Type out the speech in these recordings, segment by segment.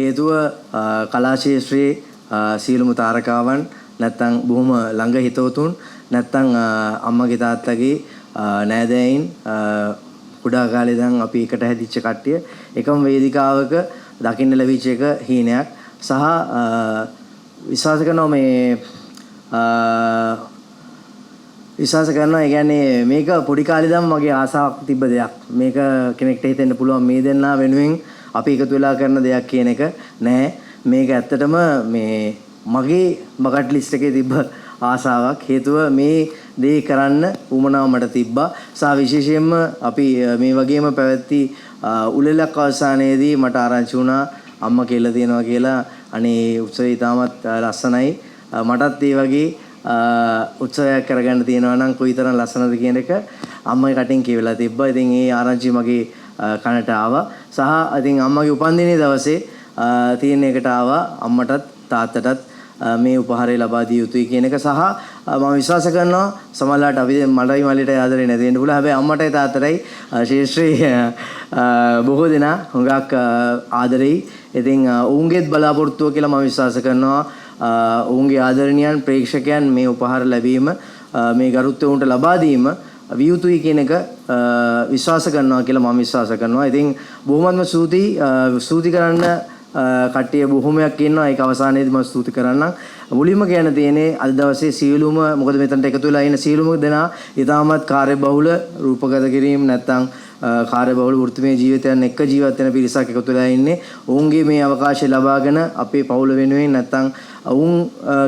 හේතුව කලා ශාස්ත්‍රයේ සීලමු තාරකාවන් නැත්තම් බොහොම ළඟ හිතවතුන් නැත්තම් අම්මගේ තාත්තගේ නෑදෑයින් කුඩා කාලේ ඉඳන් අපි එකට හැදිච්ච කට්ටිය එකම වේදිකාවක දකින්න ලැබිච්ච එක හීනයක් සහ විශ්වාස කරනවා ඒ කියන්නේ මේක පොඩි කාලේ ඉඳන් මගේ ආසාවක් තිබ්බ දෙයක් මේක කෙනෙක්ට හිතෙන්න පුළුවන් මේ දෙන්නා වෙනුවෙන් අපි එකතු වෙලා කරන දෙයක් කියන එක නෑ මේක ඇත්තටම මේ මගේ බකට් ලිස්ට් එකේ තිබ්බ ආසාවක් හේතුව මේ දේ කරන්න උමනාව මට තිබ්බා සහ විශේෂයෙන්ම අපි මේ වගේම පැවැත්ති උළෙලක් අවසානයේදී මට ආරංචි වුණා අම්මා කියලා තියෙනවා කියලා අනේ උත්සවය ඉතාමත් ලස්සනයි මටත් ඒ වගේ උත්සවයක් කරගන්න තියෙනවා නම් කොයිතරම් ලස්සනද කියන එක අම්මගේ කටින් කියවලා තිබ්බා ඉතින් ඒ ආරංචි මගේ කනට ආවා සහ ඉතින් අම්මගේ උපන්දිනේ දවසේ තියෙන එකට ආවා අම්මටත් තාත්තටත් මේ උපහාරය ලබා දිය යුතුයි කියන එක සහ මම විශ්වාස කරනවා සමහරවිට අපි මලයි මල්ලිට ආදරේ නැති වෙන්න පුළුවන් හැබැයි අම්මටයි තාත්තටයි ශේෂ්ත්‍රී බොහෝ දෙනා හුඟක් ආදරෙයි ඉතින් ඔවුන්ගේත් බලාපොරොත්තුව කියලා මම විශ්වාස කරනවා ඔවුන්ගේ ආදරණීයන් ප්‍රේක්ෂකයන් මේ උපහාර ලැබීම මේ ගරුත්වය උන්ට ලබා දීම වියුතුයි කියන එක විශ්වාස කරනවා කියලා මම විශ්වාස කරනවා. ඉතින් බොහොමත්ම ස්තුති කරන්න කට්ටිය බොහොමයක් ඉන්නවා. ඒක අවසානයේදී මම ස්තුති කරන්නම්. මුලින්ම කියන්න තියෙන්නේ අද දවසේ සියලුම මොකද මෙතනට එකතු වෙලා ඉන්න සියලුම දෙනා ඊටමත් කාර්යබහුල රූපගත කිරීම නැත්නම් කාර්යබහුල වෘත්තිමය ජීවිතයන් එක්ක ජීවත් වෙන පිරිසක් එකතු වෙලා ඉන්නේ. ඔවුන්ගේ මේ අවකාශය ලබාගෙන අපේ පවුල වෙනුවෙන් නැත්නම් ඔවුන්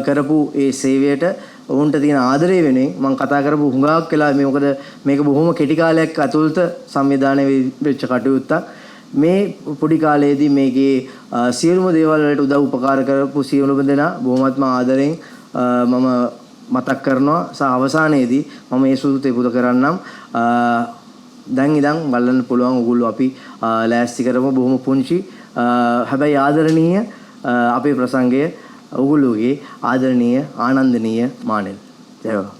කරපු ඒ සේවයට ඔවුන්ට තියෙන ආදරය වෙනුවෙන් මම කතා කරපු හුඟක් වෙලා මේ මොකද මේක බොහොම කෙටි කාලයක් ඇතුළත සංවිධානය වෙච්ච කටයුත්තක්. මේ පොඩි කාලයේදී මේකේ සියලුම දේවල් වලට උදව් උපකාර කරපු සියලුම දෙනා බොහොමත්ම ආදරෙන් මම මතක් කරනවා. සහ අවසානයේදී මම මේ සුදුත පුද කරන්නම්. දැන් ඉඳන් බලන්න පුළුවන් ඔයගොල්ලෝ අපි ලෑස්ති කරමු බොහොම පුංචි හැබැයි ආදරණීය අපේ ප්‍රසංගය ඔයගොල්ලෝගේ ආදරණීය ආනන්දනීය මානෙල් ජයවා.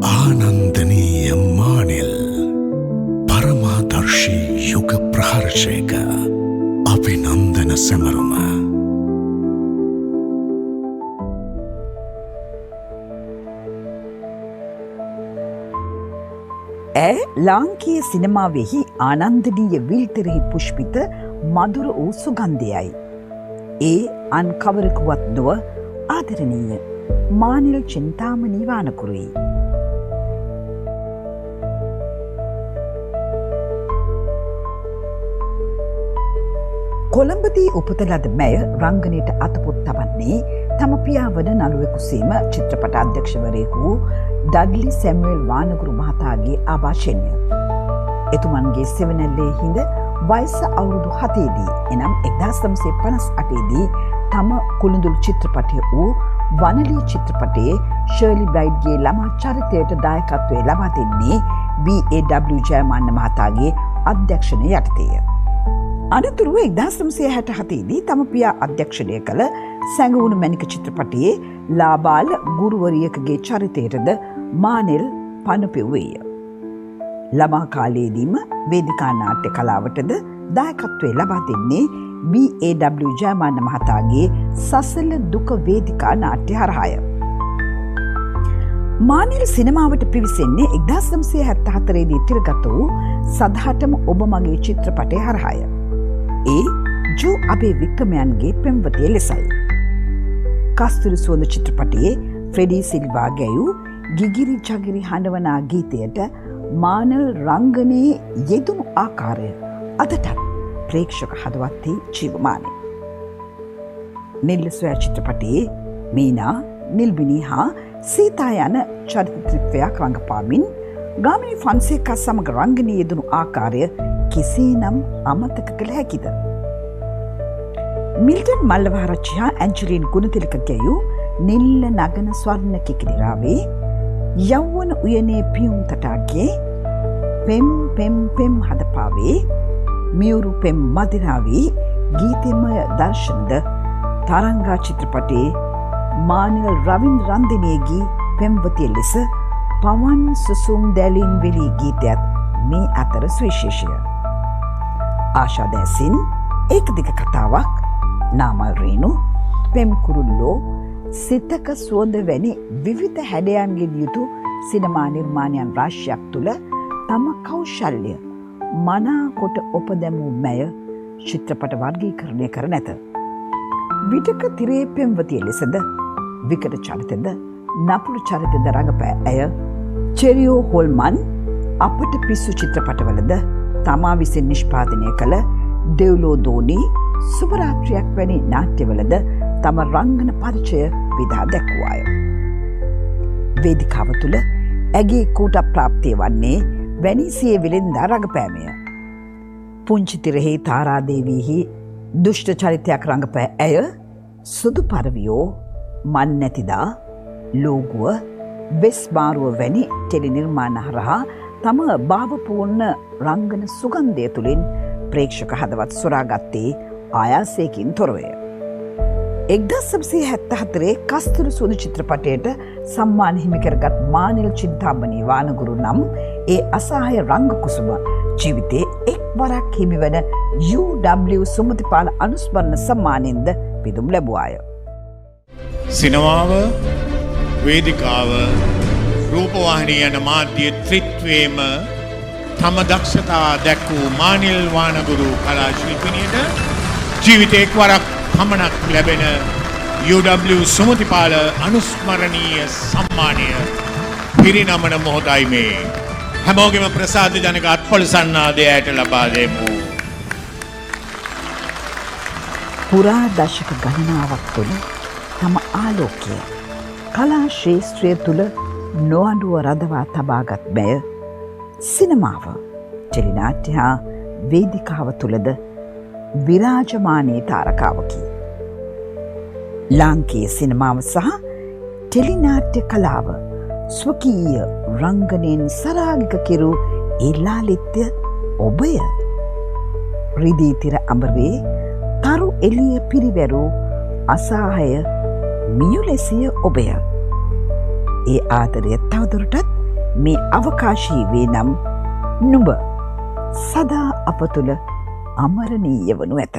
ආනන්දනීය මානෙල් පරමාදර්ශී යුග ප්‍රහර්ෂයක අභිනන්දන සැමරුම ඇය ලාංකීය සිනමාවෙහි ආනන්දනීය විල්තරෙහි පුෂ්පිත මధుර වූ සුගන්ධයයි. ඒ අන් කවරකුවත් නොව ආදරණීය මානෙල් චින්තාමණී වානකුරුයි. කොළඹදී උපත ලද මැය රංගනයට අතපොත් තබන්නේ තම පියා වන නළුවෙකු සීම චිත්‍රපට අධ්‍යක්ෂවරයෙකු ඩඩ්ලි සැමුවෙල් වානගුරු මහතාගේ ආභාෂණය. එතුමන්ගේ සෙවනැල්ලේ හිඳ වයස අවුරුදු 7දී එනම් 1958දී තම කුළුඳුළු චිත්‍රපටය වූ වනලී චිත්‍රපටයේ ෂර්ලි බ්‍රයිඩ්ගේ ළමා චරිතයට දායකත්වය ලබා දෙන්නේ B.A.W. ජයමාන්න මහතාගේ අධ්‍යක්ෂණය යටතේය. අනතුරුව 1967දී තම පියා අධ්‍යක්ෂණය කළ සැඟවුණු මැණික චිත්‍රපටයේ ලාබාල ගුරුවරියකගේ චරිතයටද මානෙල් පණ පෙව්වේය. ළමා කාලයේදීම වේදිකා නාට්‍ය කලාවටද දායකත්වය ලබා දෙන්නේ B.A.W. ජයමාන්න මහතාගේ සසල දුක වේදිකා නාට්‍ය හරහාය. මානෙල් සිනමාවට පිවිසෙන්නේ 1974දී තිරගත වූ සදහටම ඔබ මගේ චිත්‍රපටය හරහාය. ඒ ජෝ අබේ වික්‍රමයන්ගේ පෙම්වතිය ලෙසයි. කස්තුරි සුවඳ චිත්‍රපටයේ ෆ්‍රෙඩී සිල්වා ගැයූ ගිගිරි ජගිරි හඬවනා ගීතයට මානල් රංගනයේ යෙදුණු ආකාරය අදටත් ප්‍රේක්ෂක හදවතේ ජීවමානයි. නිල්ල සොයා චිත්‍රපටයේ මීනා, නිල්බිනී හා සීතා යන චරිත ත්‍රිත්වයක් රඟපාමින් ගාමිණී ෆොන්සේකා සමග රංගනයේ යෙදුණු ආකාරය කෙසේනම් අමතක කළ හැකිද? මිල්ටන් මල්ලවආරච්චි හා ඇන්ජලින් ගුණතිලක ගැයූ නිල්ල නගන ස්වර්ණ කිකිලිරාවේ යෞවන උයනේ පියුම් තටාගේ පෙම් පෙම් පෙම් හදපාවේ මියුරු පෙම් මදිරාවේ ගීතමය දර්ශනද තරංගා චිත්‍රපටයේ මානිල් රවින්ද්‍ර රන්දිනේගේ පෙම්වතිය ලෙස පවන් සුසුම් දැලින් වෙලී ගීතයත් මේ අතර සුවිශේෂය. ආශා දැසින් ඒක දිග කතාවක් නාමල් රේණු පෙම් කුරුල්ලෝ සිතක සුවඳ වැනි විවිධ හැඩයන්ගෙන් යුතු සිනමා නිර්මාණයන් රාශියක් තුළ තම කෞශල්‍ය මනා කොට ඔපදැමූ මැය චිත්‍රපට වර්ගීකරණය කර නැත. විටක තිරේ පෙම්වතිය ලෙසද විකට චරිතද නපුරු චරිතද රඟපෑ ඇය චෙරියෝ හොල්මන් අපට පිස්සු චිත්‍රපටවලද තමා විසින් නිෂ්පාදනය කළ දෙව්ලෝ දෝනී සුභරාත්‍රියක් වැනි නාට්‍යවලද තම රංගන පරිචය විදා දැක්වාය. වේදිකාව තුළ ඇගේ කූට ප්‍රාප්තිය වන්නේ වැනිසියේ විලෙන්දා රඟපෑමය. පුංචි තිරෙහි තාරාදේවීහි දුෂ්ට චරිතයක් රඟපෑ ඇය සුදු පරවියෝ, මන් නැතිදා, ලෝගුව, වෙස් මාරුව වැනි ටෙලි නිර්මාණ හරහා තම භාවපූර්ණ රංගන සුගන්ධය තුළින් ප්‍රේක්ෂක හදවත් සොරාගත්තේ ආයාසයකින් තොරවය. 1974 කස්තුරු සුදු චිත්‍රපටයට සම්මාන හිමි කරගත් මානිල් චින්තාමණී වානගුරු නම් ඒ අසහාය රංග කුසුම ජීවිතයේ එක් වරක් හිමිවන UW සුමතිපාල අනුස්මරණ සම්මානයෙන්ද පිදුම් ලැබුවාය. සිනමාව, වේදිකාව, රූපවාහිනිය යන මාධ්‍ය ත්‍රිත්වයේම තම දක්ෂතා දැක්වූ මානිල් වානගුරු කලා ශිල්පිනියට ජීවිතයේ එක් වරක් පමණක් ලැබෙන UW සුමතිපාල අනුස්මරණීය සම්මානය පිරිනමන මොහොතයි මේ. හැමෝගෙම ප්‍රසාද ජනක අත්පොලසන්නාදය ඇයට ලබා දෙමු. පුරා දශක ගණනාවක් තුළ තම ආලෝකය කලා ශේෂ්ත්‍රය තුළ නොඅඩුව රඳවා තබාගත් බැය සිනමාව, ටෙලිනාට්‍ය හා වේදිකාව තුළද විරාජමානී තාරකාවකි. ලාංකීය සිනමාව සහ ටෙලිනාට්‍ය කලාව ස්වකීය රංගනයෙන් සරාගික කෙරු ඒ ලාලිත්‍ය ඔබය. රිදී තිර අඹරේ තරු එළිය පිරිවැරූ අසහාය මියුලෙසිය ඔබය. ඒ ආදරය තවදුරටත් මේ අවකාශී වේ නම් නුඹ සදා අප තුළ අමරණීය වනු ඇත.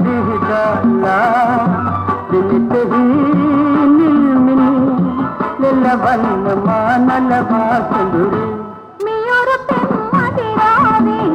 විහිදලා දිනෙහි නිල්මිනි ලෙලවන්න මානල වාසඳුරි මියොරු පෙම්මදිරාවේ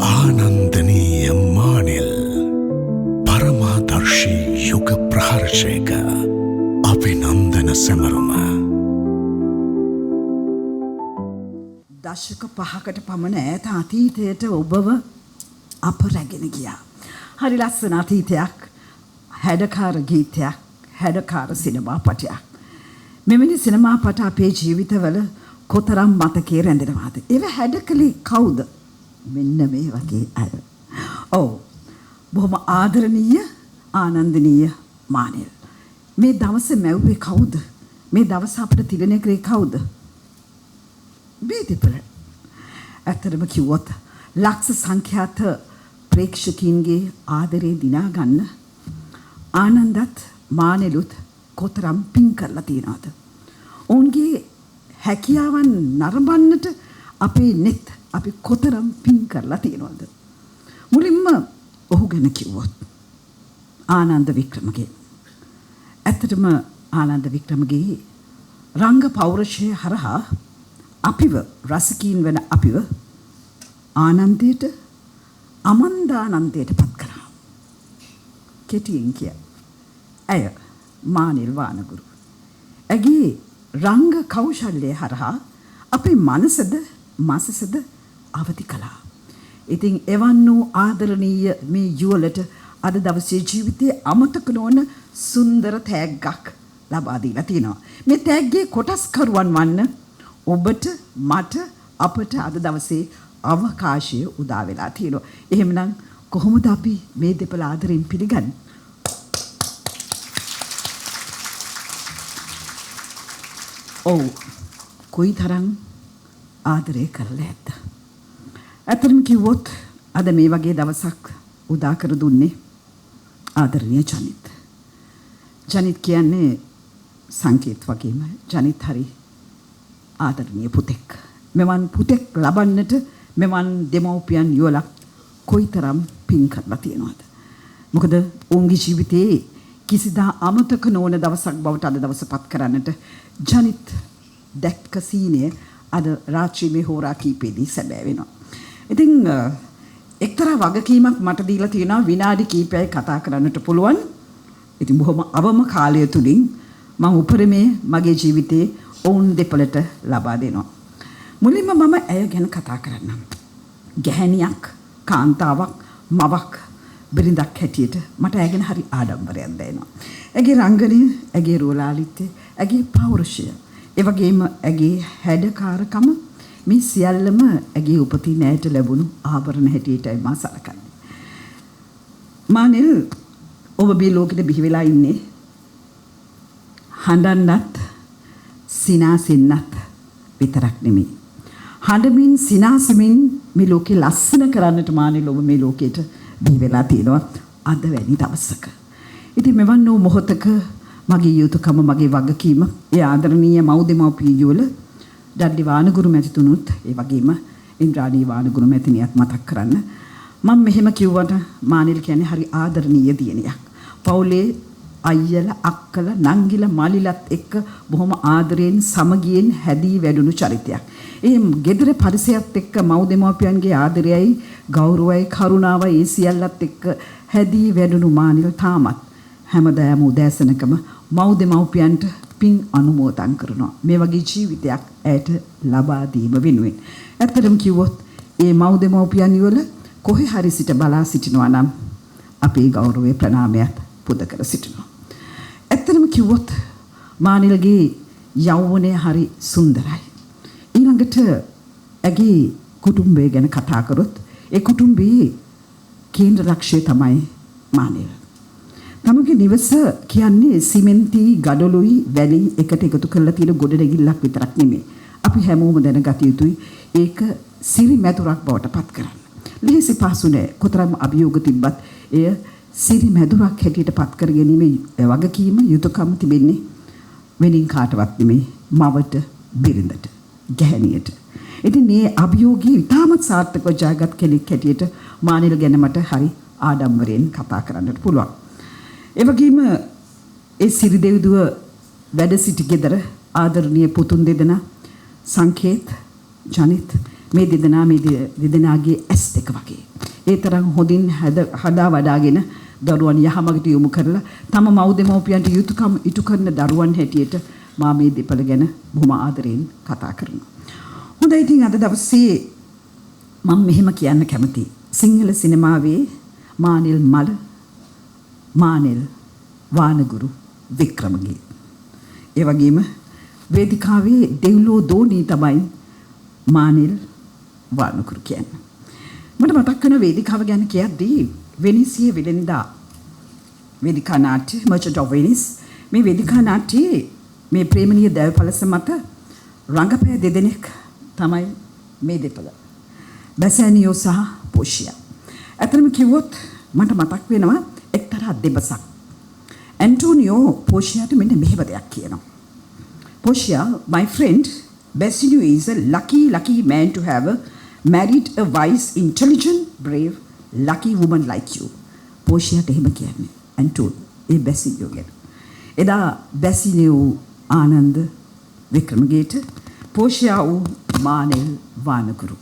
ආනන්දනීය මානෙල් පරමාදර්ශී යුග ප්‍රහර්ෂයක අභිනන්දන සැමරුම දශක 5කට පමණ ඈත අතීතයට ඔබව අප රැගෙන ගියා. හරි ලස්සන අතීතයක්, හැඩකාර ගීතයක්, හැඩකාර සිනමා පටයක්. මෙවැනි සිනමා පට අපේ ජීවිතවල කොතරම් මතකයේ රැඳෙනවාද? ඒව හැඩකලේ කවුද? මෙන්න මේ වගේ අය. ඔව්. බොහොම ආදරණීය ආනන්දනීය මානෙල්. මේ දවසේ මැව්වේ කවුද? මේ දවස අපිට තිරණය කරේ කවුද? බේදපල. ඇත්තටම කිව්වොත් ලක්ෂ සංඛ්‍යාත ප්‍රේක්ෂකීන්ගේ ආදරේ දිනා ගන්න ආනන්දත් මානෙලුත් කොතරම් පින් කරලා තියනවද? ඔවුන්ගේ හැකියාවන් නරඹන්නට අපේ නෙත් අපි කොතරම් පින් කරලා තියනවද? මුලින්ම ඔහු ගැන කිව්වොත් ආනන්ද වික්‍රමගේ. ඇත්තටම ආනන්ද වික්‍රමගේ රංග පෞරුෂය හරහා අපිව රසිකීන් වෙන අපිව ආනන්දයට අමන්දානන්දයට පත් කරා. කෙටියෙන් කිය. ඇය මානෙල් වානගුරු. ඇගේ රංග කෞශල්‍යය හරහා අපේ මනසද මසසද අවදි කළා. ඉතින් එවන් වූ ආදරණීය මේ යුවලට අද දවසේ ජීවිතයේ අමතක නොවන සුන්දර තෑග්ගක් ලබා දීලා තිනවා. මේ තෑග්ගේ කොටස්කරුවන් වන්න ඔබට මට අපට අද දවසේ අවකාශය උදා වෙලා තියෙනවා. එහෙමනම් කොහොමද අපි මේ දෙපළ ආදරෙන් පිළිගන්නේ? ඔව් කොයිතරම් ආදරය කරලා ඇත්ද? ඇත්තටම කිව්වොත් අද මේ වගේ දවසක් උදා කර දුන්නේ ආදරණීය ජනිත්. ජනිත් කියන්නේ සංකේත් වගේම ජනිත් හරි ආදරණීය පුතෙක්. මෙවන් පුතෙක් ලබන්නට මෙවන් දෙමව්පියන් යුවලක් කොයිතරම් පින් කරලා තියෙනවද? මොකද ඔවුන්ගේ ජීවිතයේ කිසිදා අමතක නොවන දවසක් බවට අද දවස පත් කරන්නට ජනිත් දැක්ක සීනය අද රාත්‍රී මේ හෝරා කීපෙදී සැබෑ වෙනවා. ඉතින් එක්තරා වගකීමක් මට දීලා තියෙනවා විනාඩි කීපයයි කතා කරන්නට පුළුවන්. ඉතින් බොහොම අවම කාලය තුලින් මම උපරිමයේ මගේ ජීවිතේ ඔවුන් දෙපළට ලබා දෙනවා. මුලින්ම මම ඇය ගැන කතා කරන්නම්. ගැහැණියක්, කාන්තාවක්, මවක්, බිරිඳක් හැටියට මට ඇය ගැන හරි ආඩම්බරයක් දැනෙනවා. ඇගේ රංගනය, ඇගේ රෝලාලිත්‍ය, ඇගේ පෞරුෂය, ඒ වගේම ඇගේ හැඩකාරකම මේ සියල්ලම ඇගේ උපතින් ඇයට ලැබුණු ආභරණ හැටියටයි මා සලකන්නේ. මානෙල් ඔබ මේ ලෝකෙට බිහි වෙලා ඉන්නේ හඬන්නත් සිනාසෙන්නත් විතරක් නෙමෙයි. හඬමින් සිනාසෙමින් මේ ලෝකේ ලස්සන කරන්නට මානෙල් ඔබ මේ ලෝකෙට බිහි වෙලා තියෙනවා අද වැනි දවසක. ඉතින් මෙවන් වූ මොහොතක මගේ යුතුයකම මගේ වගකීම ඒ ආදරණීය මව් දෙමව්පිය යුවල ඩඩ්ලි වානගුරු මැතිතුණුත් ඒ වගේම ඉන්ද්‍රාණී වානගුරු මැතිණියත් මතක් කරන්න. මම මෙහෙම කිව්වට මානෙල් කියන්නේ හරි ආදරණීය දියණියක්. පවුලේ අයියලා අක්කලා නංගිලා මලිලත් එක්ක බොහොම ආදරයෙන් සමගියෙන් හැදී වැඩුණු චරිතයක්. ඒ ගෙදර පරිසරයත් එක්ක මව් දෙමව්පියන්ගේ ආදරයයි ගෞරවයයි කරුණාවයි ඒ සියල්ලත් එක්ක හැදී වැඩුණු මානෙල් තාමත් හැමදාම උදෑසනකම මව් දෙමව්පියන්ට පින් අනුමෝදන් කරනවා. මේ වගේ ජීවිතයක් ඇයට ලබා දීම වෙනුවෙන්. ඇත්තටම කිව්වොත් ඒ මව් දෙමව්පියන් වල කොහේ හරි සිට බලා සිටිනවා නම් අපේ ගෞරවයේ ප්‍රණාමයත් පුද කර සිටිනවා. ඇත්තටම කිව්වොත් මානෙල්ගේ යෞවනය හරි සුන්දරයි. ඊළඟට ඇගේ කුටුම්බය ගැන කතා කරොත් ඒ කුටුම්බයේ කේන්ද්‍ර ලක්ෂ්‍යය තමයි මානෙල්. තමගේ නිවස කියන්නේ සිමෙන්ති ගඩොලුයි වැලි එකට එකතු කරලා තියෙන ගොඩනැගිල්ලක් විතරක් නෙමෙයි. අපි හැමෝම දැනගත යුතුයි ඒක සිරි මැදුරක් බවට පත් කරන්න. ලේසි පහසු නෑ. කොතරම් අභියෝග තිබ්බත් එය සිරි මැදුරක් හැටියට පත් කර ගැනීම වගකීම යුතුයකම තිබෙන්නේ වෙනින් කාටවත් නෙමෙයි මවට, බිරිඳට, ගැහණියට. ඉතින් මේ අභියෝගී ඉතාමත් සාර්ථකව ජයගත් කෙනෙක් හැටියට මානෙල් ගැන මට හරි ආඩම්බරයෙන් කතා කරන්නට පුළුවන්. ඒ වගේම ඒ සිරිදෙවිදුව වැඩ සිටි ගෙදර ආදරණීය පුතුන් දෙදෙනා සංකේත්, ජනිත් මේ දෙදෙනාගේ ඇස් දෙක වගේ. ඒ තරම් හොඳින් හදා වඩාගෙන දරුවන් යහමගට යොමු කරලා තම මව් දෙමව්පියන්ට යුතුයකම් ඉටු කරන දරුවන් හැටියට මා මේ දෙපළ ගැන බොහොම ආදරයෙන් කතා කරනවා. හොඳයි ඉතින් අද දවසේ මම මෙහෙම කියන්න කැමතියි. සිංහල සිනමාවේ මානෙල් මල, මානෙල් වානගුරු වික්‍රමගේ. ඒ වගේම වේදිකාවේ දෙව්ලෝ දෝනී තමයි මානෙල් වානගුරු කියන්නේ. මට මතක් වෙන වේදිකාව ගැන කියද්දී වෙනිසියේ වෙලෙන්දා වේදිකා නාට්‍ය මර්චන්ට් ඔෆ් වෙනිස් මේ වේදිකා නාට්‍යයේ මේ ප්‍රේමණීය දැව පළස මත රංගපෑ දෙදෙනෙක් තමයි මේ දෙපළ. බැසෑනියෝ සහ පෝෂියා. අතරම කිව්වොත් මට මතක් වෙනවා එක්තරා දෙබසක්. ඇන්ටෝනියෝ පෝෂියාට මෙන්න මෙහෙම දෙයක් කියනවා. Portia, my friend, Bassanio is a lucky man to have married a wise, intelligent, brave, lucky woman like you. Portia එහෙම කියන්නේ. ඇන්ටෝනියෝ ඒ බැසිනියෝ ගැන. එදා බැසිනියෝ ආනන්ද වික්‍රමගේට පෝෂියා වූ මානෙල් වානගුරු.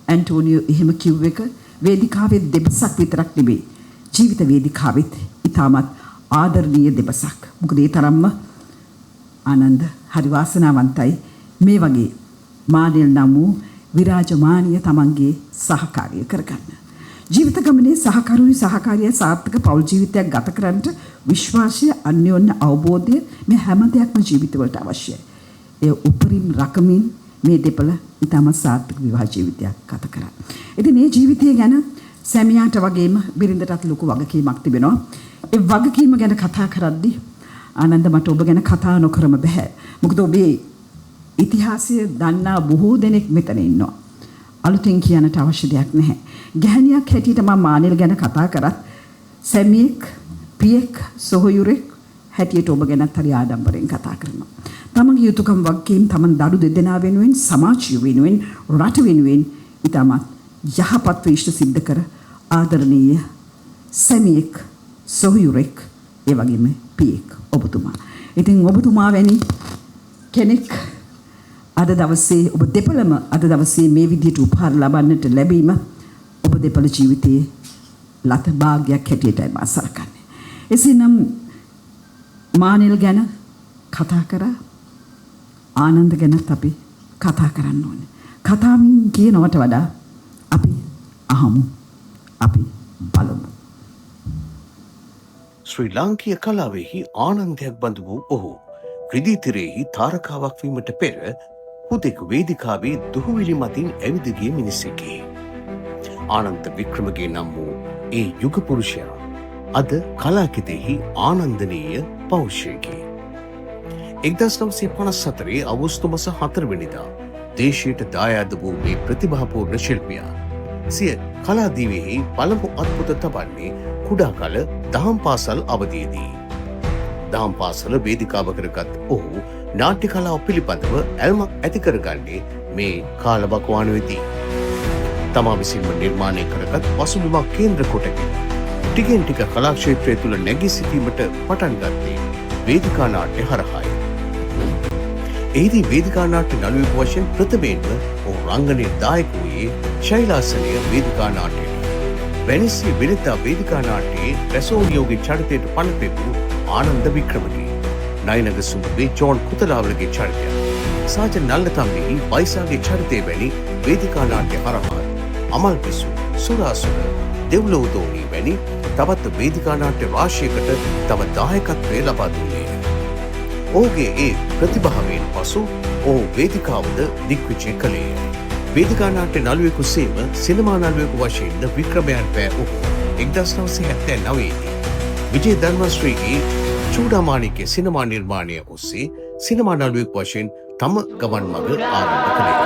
ඇන්ටෝනියෝ එහෙම කිව්ව එක වේදිකාවේ දෙබසක් විතරක් නෙමෙයි. ජීවිත වේදිකාවෙත් ඉතාමත් ආදරණීය දෙබසක්. මොකද ඒ තරම්ම ආනන්ද හරි වාසනාවන්තයි මේ වගේ මානෙල් නම් වූ විරාජමානීය තමන්ගේ සහකාරිය කරගන්න. ජීවිත ගමනේ සහකාරිය සාර්ථක පෞල් ජීවිතයක් ගත කරන්නට විශ්වාසය, අන්‍යෝන්‍ය අවබෝධය මේ හැම දෙයක්ම ජීවිතවලට අවශ්‍යයි. ඒ උපරිම රකමින් මේ දෙපළ ඉතාමත් සාර්ථක විවාහ ජීවිතයක් ගත කරා. ඉතින් මේ ජීවිතය ගැන සැමියාට වගේම බිරිඳටත් ලොකු වගකීමක් තිබෙනවා. ඒ වගකීම ගැන කතා කරද්දී ආනන්ද මට ඔබ ගැන කතා නොකරම බෑ. මොකද ඔබේ ඉතිහාසය දන්නා බොහෝ දෙනෙක් මෙතන ඉන්නවා. අලුතෙන් කියන්නට අවශ්‍ය දෙයක් නැහැ. ගැහණියක් හැටියට මම මානෙල් ගැන කතා කරත් සැමියෙක්, පියෙක්, සොහොයුරෙක් හැටියට ඔබ ගැනත් හරි ආඩම්බරෙන් කතා කරනවා. තමන්ගේ යුතුයකම් වගකීම් තමන් දරු දෙදෙනා වෙනුවෙන්, සමාජය වෙනුවෙන්, රට වෙනුවෙන් ඉතාමත් යහපත් ශ්‍රේෂ්ඨ සිද්ධ කර ආදරණීය සැමියෙක්, සොහොයුරෙක්, ඒ වගේම පියෙක් ඔබතුමා. ඉතින් ඔබතුමා වැනි කෙනෙක් අද දවසේ ඔබ දෙපළම අද දවසේ මේ විදිහට උපහාර ලබන්නට ලැබීම ඔබ දෙපළ ජීවිතයේ ලත භාගයක් හැටියටයි මා සලකන්නේ. එසේනම් මානෙල් ගැන කතා කරා ආනන්ද ගැනත් අපි කතා කරන්න ඕනේ. කතාමින් කියනවට වඩා අපි අහමු. අපි බලමු. ශ්‍රී ලාංකීය කලාවෙහි ආනන්දයක් බඳු වූ ඔහු ක්‍රිදීතිරයෙහි තාරකාවක් වීමට පෙර හුදෙක් වේදිකාවේ දුහුවිලි මතින් ඇවිද ගිය මිනිසෙකි. ආනන්ද වික්‍රමගේ නම් වූ ඒ යුග පුරුෂයා අද කලාකිතෙහි ආනන්දනීය පෞරුෂයකි. 1954 අගෝස්තු මාස 4 වෙනිදා දේශයට දායාද වූ මේ ප්‍රතිභාපූර්ණ ශිල්පියා සිය කලාදීවෙහි පළමු අත්පොත තබන්නේ කුඩා කල දහම් පාසල් අවධියේදී. දහම් පාසල වේදිකාව කරගත් ඔහු නාට්‍ය කලාව පිළිබඳව ඇල්මක් ඇති කරගන්නේ මේ කාලවකවානුවේදී. තමා විසින්ම නිර්මාණය කරගත් පසුබිමක් කේන්ද්‍ර කොටගෙන ටිකෙන් ටික කලා ක්ෂේත්‍රය තුළ නැගී සිටීමට පටන් ගත්තේ වේදිකා නාට්‍ය හරහායි. එහිදී වේදිකා නාට්‍ය නළුවෙකු වශයෙන් ප්‍රථමයෙන්ම ඔහු රංගනයේ දායක වූයේ ශෛලාසනය වේදිකා නාට්‍යයේ. වෙනිසි විනිතා වේදිකා නාට්‍යයේ රැසෝනියෝගේ චරිතයට පණ පෙවූ ආනන්ද වික්‍රමගේ, නයනග සුඹේ ජෝන් කුතලාවලගේ චරිතය, සාජන් නල්ලතම්බිහි වයිසාගේ චරිතය වැනි වේදිකා නාට්‍ය හරහා අමල්පිසු, සුරාසුර, දෙව්ලොවදෝනී වැනි තවත් වේදිකා නාට්‍ය රාශියකට තම දායකත්වය ලබා දුන්නේය. ඔහුගේ ඒ ප්‍රතිභාවයෙන් පසු ඔහු වේදිකාවද දිග්විජය කළේය. වේදිකා නාට්‍ය නළුවෙකු සේම සිනමා නළුවෙකු වශයෙන්ද වික්‍රමයන් පෑ ඔහු 1979 දී විජය ධර්මශ්‍රීගේ චූඩාමාණිකේ සිනමා නිර්මාණය ඔස්සේ සිනමා නළුවෙකු වශයෙන් තම ගමන් මඟ ආරම්භ කළේ.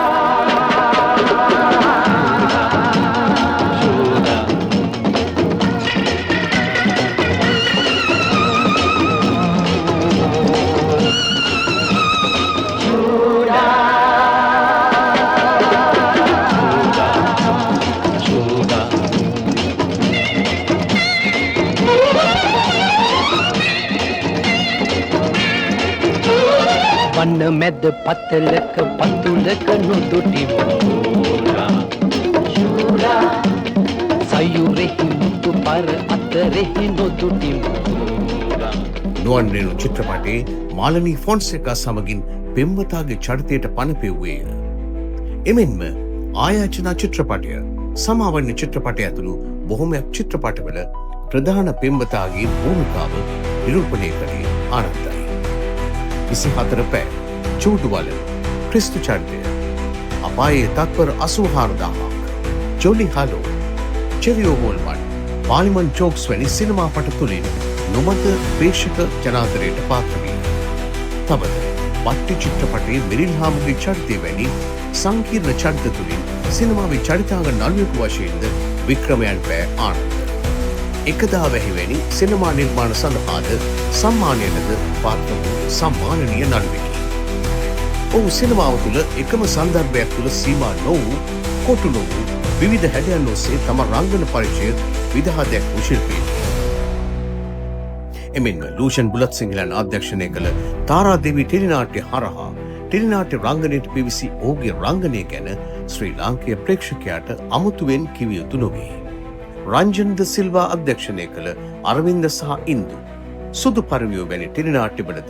වන්න මැද පතලක පතුලක නොදුටි මෝරා ශූරා සයුරෙහි මුතු පර අතරෙහි නොදුටි මෝරා. නුවන් රේණු චිත්‍රපටයේ මාලනී ෆොන්සේකා සමගින් පෙම්වතාගේ චරිතයට පණ පෙව්වේය. එමෙන්ම ආයාචනා චිත්‍රපටය, සමාවන්‍ය චිත්‍රපටය ඇතුළු බොහොමයක් චිත්‍රපටවල ප්‍රධාන පෙම්වතාගේ භූමිකාව නිරූපණය කළේ ආනන්දයි. 24 පැය, චූටුවල, ක්‍රිස්තු චරිතය, අපායේ තත්පර 84,000ක්, ජොලි හලෝ, චෙරියෝ හෝල්මන්, පාලිමන් ජෝක්ස් වැනි සිනමා පට තුළින් නොමත ප්‍රේක්ෂක ජනාදරයට පාත්‍ර වී. තවද පට්ටි චිත්‍රපටයේ මෙරිල් හාමුගේ චරිතය වැනි සංකීර්ණ චරිත තුළින් සිනමාවේ චරිතාංග නළුවෙකු වශයෙන්ද වික්‍රමයන් පෑ ආනන්ද. එකදා වැහිවැනි සිනමා නිර්මාණ සඳහාද සම්මානයටද පාත්‍ර වූ සම්මානනීය නළුවෙකි. ඔහු සිනමාව තුළ එකම සන්දර්භයක් තුළ සීමා නොවූ, කොටු නොවූ විවිධ හැඩයන් ඔස්සේ තම රංගන පරිචය විදහා දැක්වූ ශිල්පියෙකි. එමෙන්ම ලූෂන් බුලත් සිංහලන් අධ්‍යක්ෂණය කළ තාරාදේවී ටෙලිනාට්‍ය හරහා ටෙලිනාට්‍ය රංගනයට පිවිසි ඔහුගේ රංගනය ගැන ශ්‍රී ලාංකීය ප්‍රේක්ෂකයාට අමුතුවෙන් කිව යුතු නොවේ. රංජන් ද සිල්වා අධ්‍යක්ෂණය කළ අරවින්ද සහ ඉන්දු, සුදු පරිවියෝ වැනි ටෙලිනාට්‍යවලද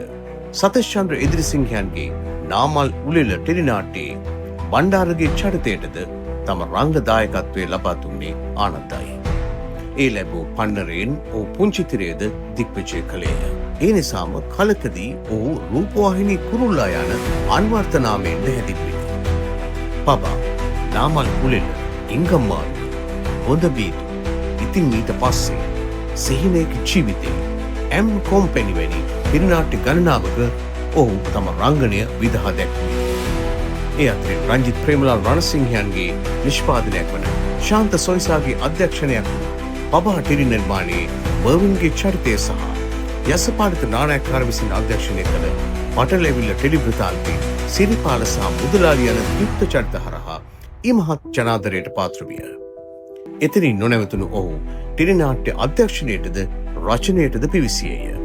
සතීෂ්චන්ද්‍ර එදිරිසිංහයන්ගේ නාමල් උලෙල ටෙලිනාට්‍යයේ බණ්ඩාරගේ චරිතයටද තම රංග දායකත්වය ලබා දුන්නේ ආනන්දයි. ඒ ලැබූ පන්නරයෙන් ඔහු පුංචිතිරයේද දිග්විජය කළේය. ඒ නිසාම කලකදී ඔහු රූපවාහිනී කුරුල්ලා යන අන්වර්ථ නාමයෙන්ද හැදින්විය. පබා, නාමල් උලෙල, ඉංගම්මාරු, හොඳබීතු, ඉතින් ඊට පස්සේ සිහිනයක ජීවිතේ, එම් කොම්පැනි වැනි ටෙලිනාට්‍ය ගණනාවක ඔහු තම රංගනය විදහා දැක්වුවේ. ඒ අතරින් රංජිත් ප්‍රේමලාල් රණසිංහයන්ගේ නිෂ්පාදනයක් වන ශාන්ත සොයිසාගේ අධ්‍යක්ෂණයක් වූ පබා ටෙලි නිර්මාණයේ මර්වින්ගේ චරිතය සහ යසපාලිත නානායක්කාර විසින් අධ්‍යක්ෂණය කළ පටලැවිල්ල ටෙලි වෘතාන්තයේ සිරිපාල සහ මුදලාලි යන යුක්ත චරිත හරහා ඉමහත් ජනාදරයට පාත්‍ර විය. එතනින් නොනැවතුණු ඔහු ටෙලිනාට්‍ය අධ්‍යක්ෂණයටද රචනයටද පිවිසියේය.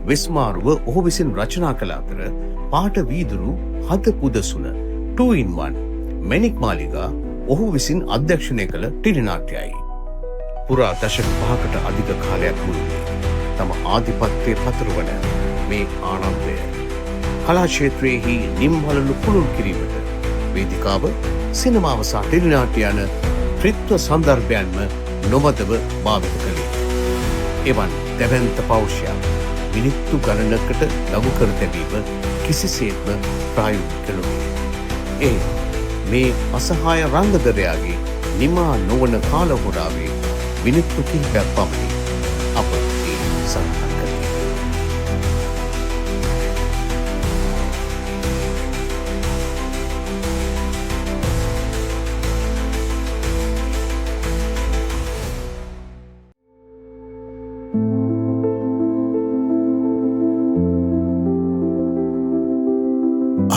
වෙස්මාරුව ඔහු විසින් රචනා කළ අතර පාට වීදුරු හද පුදසුන 2-in-1 මැණික් මාලිගා ඔහු විසින් අධ්‍යක්ෂණය කළ ටෙලිනාට්‍යයයි. පුරා දශක 5කට අධික කාලයක් මුළුල්ලේ තම ආධිපත්‍යය පතුරවන මේ ආනන්දය කලා ක්ෂේත්‍රයේහි නිම්හලනු පුළුල් කිරීමට වේදිකාව සිනමාව සහ ටෙලිනාට්‍ය යන ත්‍රිත්ව සන්දර්භයන්ම නොමදව භාවිත කළේ. එවන් දැවැන්ත පෞරුෂයක් මිනිත්තු ගණනකට ලඝු කර තැබීම කිසිසේත්ම ප්‍රායෝගික නොවේ. ඒ මේ අසහාය රංගදරයාගේ නිමා නොවන කාල හොරාවේ මිනිත්තු කිහිපයක් පමණි අප ඒ සඳහන් කළේ.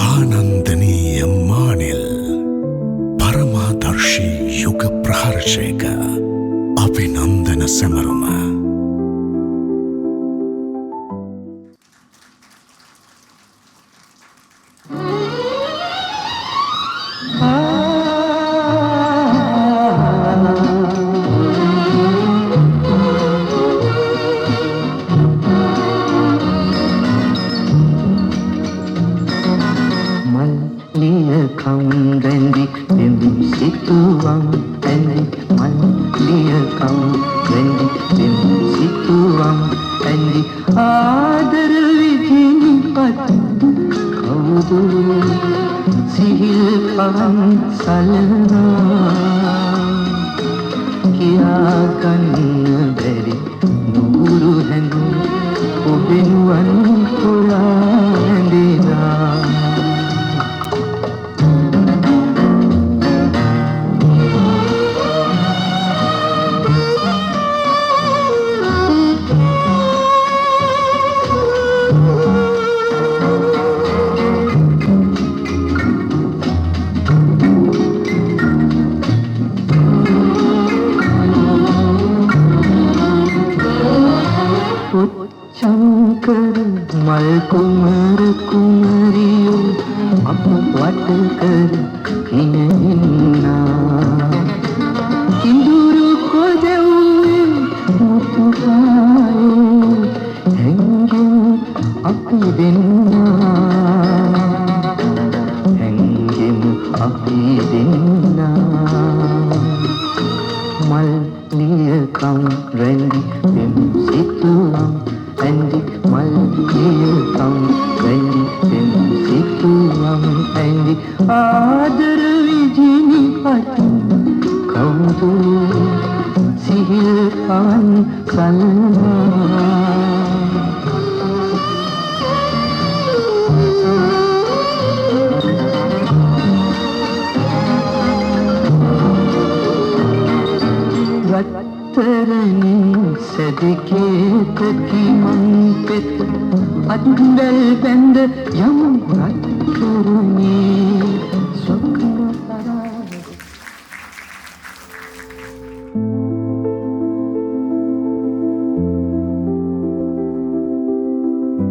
ආනන්දනීය මානෙල් පරමාදර්ශී යුග ප්‍රහර්ෂයක අභිනන්දන සැමරුම.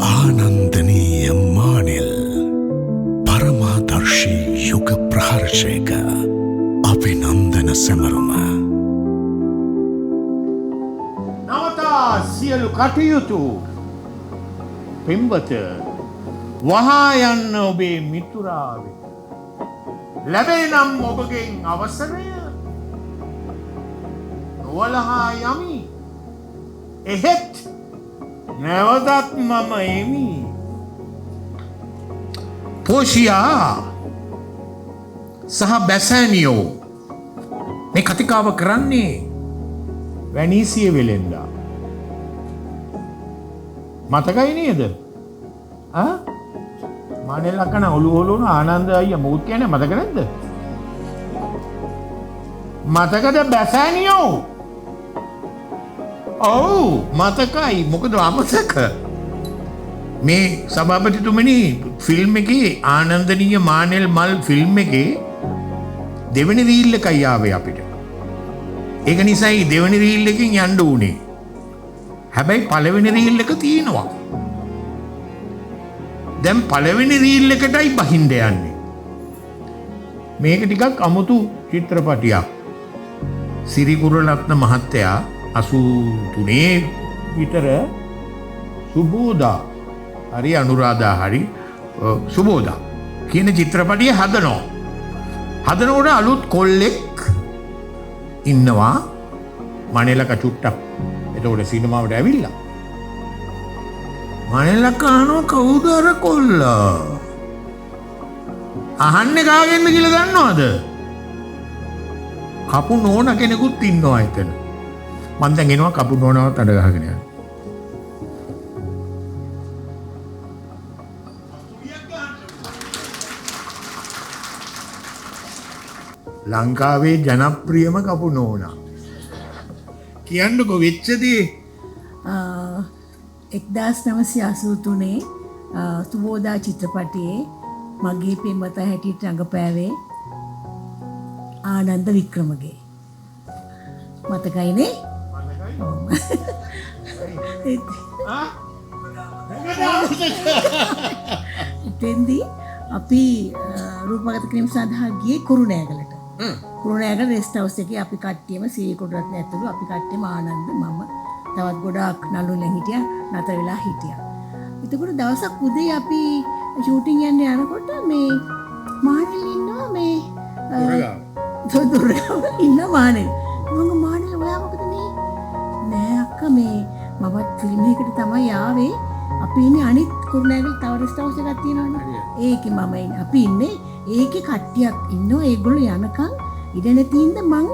ආනන්දනීය මානෙල් පරමාදර්ශී යුග ප්‍රහර්ෂයක අභිනන්දන සැමරුම. නවතා සියලු කටයුතු පෙම්වත වහා යන්න ඔබේ මිතුරා වෙත. ලැබේ නම් ඔබගෙන් අවසරය නොවලහා යමි. එහෙත් නැවතත් මම එමි. පෝෂියා සහ බැසෑනියෝ මේ කතිකාව කරන්නේ වැනීසිය වෙලෙන්දා. මතකයි නේද? මානෙල් අක්කන ඔළුවන ආනන්ද අයියා මොකුත් කියන්නේ මතක නැද්ද? මතකද බැසෑනියෝ? ඔව් මතකයි. මොකද අමතක මේ සභාපතිතුමනි ෆිල්ම් එකේ ආනන්දනීය මානෙල් මල් ෆිල්ම් එකේ දෙවෙනි රීල් එකයි ආවේ අපිට. ඒක නිසායි දෙවෙනි රීල් එකෙන් යන්න උනේ. හැබැයි පළවෙනි රීල් එක තියෙනවා. දැන් පළවෙනි රීල් එකටයි බහින්ද යන්නේ. මේක ටිකක් අමුතු චිත්‍රපටියක්. සිරිකුරලත්න මහත්තයා 83 විතර සුබෝදා හරි අනුරාධා හරි සුබෝදා කියන චිත්‍රපටිය හදනවා. හදනකොට අලුත් කොල්ලෙක් ඉන්නවා මණෙලක චුට්ටක්. එතකොට සිනමාවට ඇවිල්ලා මණෙලක අහනවා කවුද අර කොල්ලා? අහන්නේ කාගෙන්ද කියලා දන්නවද? කපු නෝන කෙනෙකුත් ඉන්නවා එතන. මං දැන් එනවා කපු නෝනවත් අඩ ගහගෙන යනවා. ලංකාවේ ජනප්‍රියම කපු නෝනා. කියන්නකෝ වෙච්ච දේ. 1983 සුබෝදා චිත්‍රපටයේ මගේ පෙම්වතා හැටියට රඟපෑවේ ආනන්ද වික්‍රමගේ. මතකයිනේ? එතෙන්දී අපි රූපගත කිරීම සඳහා ගියේ කුරුණෑගලට. කුරුණෑගල රෙස්ට් හවුස් එකේ අපි කට්ටියම සීකොඩරත්න ඇතුළු අපි කට්ටියම ආනන්ද මම තවත් ගොඩාක් නළුලෙන් හිටියා නතර වෙලා හිටියා. එතකොට දවසක් උදේ අපි ෂූටින් යන්න යනකොට මේ මානෙල් ඉන්නවා මේ දුර්ගාව ඉන්න මානෙල්. මම මානෙල් ඔයා මොකද මේ? නෑ අක්කා මේ මමත් ෆිල්ම් එකකට තමයි ආවේ. අපි ඉන්නේ අනිත් කුරුණෑගල තව රෙස්ට් හවුස් එකක් තියෙනවනේ. ඒකේ මම ඉන්නේ. අපි ඉන්නේ ඒකේ කට්ටියක් ඉන්නවා. ඒගොල්ලෝ යනකම් ඉඳ නැතිඳ මං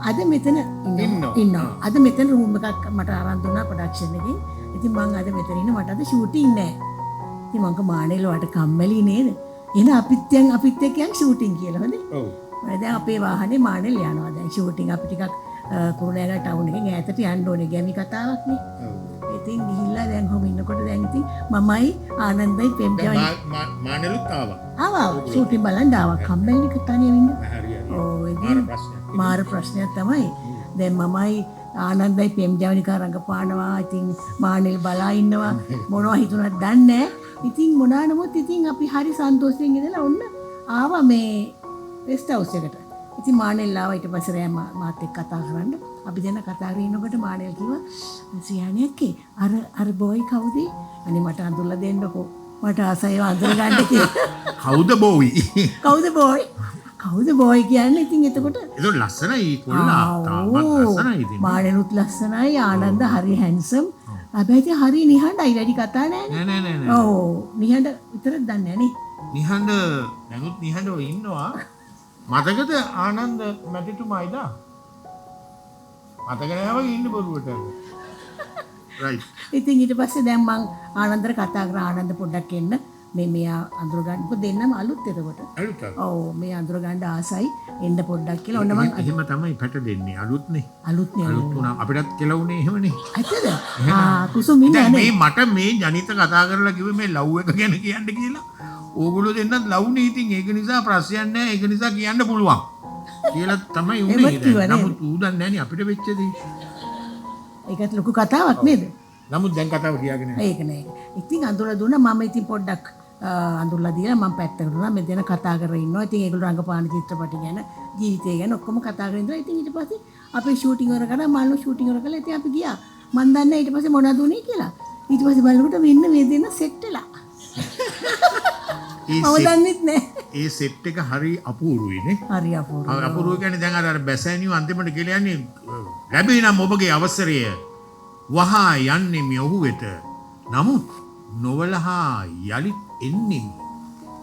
අද මෙතන ඉන්නවා. අද මෙතන රූම් එකක් මට අරන් දුන්නා ප්‍රොඩක්ෂන් එකෙන්. ඉතින් මං අද මෙතන ඉන්න මට අද ෂූටින් නෑ. ඉතින් මං මානෙල් වලට කම්මැලි නේද? එහෙනම් අපිත් එක්ක යන් ෂූටින් කියලා හොඳේ. ඔව්. දැන් අපේ වාහනේ මානෙල් යනවා දැන් ෂූටින් අපි ටිකක් කුරුණෑගල ටවුන් එකෙන් ඈතට යන්න ඕනේ ගැමි කතාවක් නේ. ඉතින් ගිහිල්ලා දැන් කොහොම ඉන්නකොට දැන් ඉතින් මමයි ආනන්දයි පෙම්ජවයි මානෙලුත් ආවා. ආවා ෂූටින් බලන්න ආවා. කම්මැලි කතානේ වෙන්න. ඔව් ඉතින් මාර ප්‍රශ්නයක් තමයි. දැන් මමයි ආනන්දයි පෙම්ජවනිකා රඟපානවා. ඉතින් මානෙල් බලා ඉන්නවා. මොනවා හිතුණත් දන්නේ නැහැ. ඉතින් මොනවා නමුත් ඉතින් අපි හරි සන්තෝෂයෙන් ඉඳලා ඔන්න ආවා මේ රෙස්ට් හවුස් එකට. ඉතින් මානෙල් ආවා ඊට පස්සේ රෑ මාත් එක්ක කතා කරන්න. අපි දෙන්න කතා කරගෙන ඉන්නකොට මානෙල් කිව්වා සියානියක්කේ අර බෝයි කවුද? අනේ මට අඳුරලා දෙන්නකෝ. මට ආසයි අඳුර ගන්න කියලා. කවුද බෝයි? කවුද බෝයි? කවුද බෝයි කියන්නේ? ඉතින් එතකොට ඒක ලස්සනයි කොල්ලා. තාමත් ලස්සනයි ඉතින්. මානෙලුත් ලස්සනයි. ආනන්ද හරි හැන්සම්. හැබැයි ඉතින් හරි නිහඬයි. වැඩි කතා නැහැ නෑ. ඔව් නිහඬ විතරක් දන්නේ නැහැ නේ. නිහඬ නැගුත් නිහඬව ඉන්නවා. මතකද ආනන්ද මැතිතුමායිද? මතක නෑ වගේ ඉන්න බොරුවට. රයිට්. ඉතින් ඊට පස්සේ දැන් මං ආනන්දට කතා කරා ආනන්ද පොඩ්ඩක් එන්න මේ මෙයා අඳුර ගන්න. මොකද දෙන්නම අලුත් එතකොට. අලුත්. ඔව් මේ අඳුර ගන්න ආසයි එන්න පොඩ්ඩක් කියලා ඔන්න මං එහෙම තමයි පැට දෙන්නේ. අලුත්නේ. අලුත්නේ. අලුත් වුණා අපිටත් කෙලවුනේ එහෙමනේ. ඇත්තද? කුසුම් ඉන්නේ දැන් නේ. මේ මට මේ ජනිත කතා කරලා කිව්වේ මේ ලව් එක ගැන කියන්න කියලා. ඕගොල්ලෝ දෙන්නත් ලව්නේ. ඉතින් ඒක නිසා ප්‍රශ්නයක් නෑ. ඒක නිසා කියන්න පුළුවන්. කියලා තමයි උනේ. නමුත් ඌ දන්නේ නෑනේ අපිට වෙච්ච දේ. ඒකත් ලොකු කතාවක් නේද? නමුත් දැන් කතාව කියාගෙන යන්න. ඒක නෑ. ඉතින් අඳුරලා දුන්නා මම ඉතින් පොඩ්ඩක් අඳුරලා දීලා මම පැත්තකට දුන්නා. මේ දෙන කතා කරගෙන ඉන්නවා. ඉතින් ඒගොල්ලෝ රංගපාන චිත්‍රපටි ගැන ජීවිතය ගැන ඔක්කොම කතා කරගෙන ඉඳලා ඉතින් ඊට පස්සේ අපි ෂූටින් වල කරා මාළු ෂූටින් වල කළා. ඉතින් අපි ගියා. මන් දන්නේ ඊට පස්සේ මොනවද උනේ කියලා. ඊට පස්සේ බලනකොට වෙන්න මේ දෙන සෙට් වෙලා. මම දන්නෙත් නෑ. ඒ සෙට් එක හරි අපූරුයි නේ. හරි අපූරුයි. අපූරුයි කියන්නේ දැන් අර බැසෑනියෝ අන්තිමට කියලා යන්නේ ලැබේ නම් ඔබගේ අවසරය වහා යන්නේ මේ ඔහු වෙත. නමුත් නොවලහා යලිත් එන්නේ.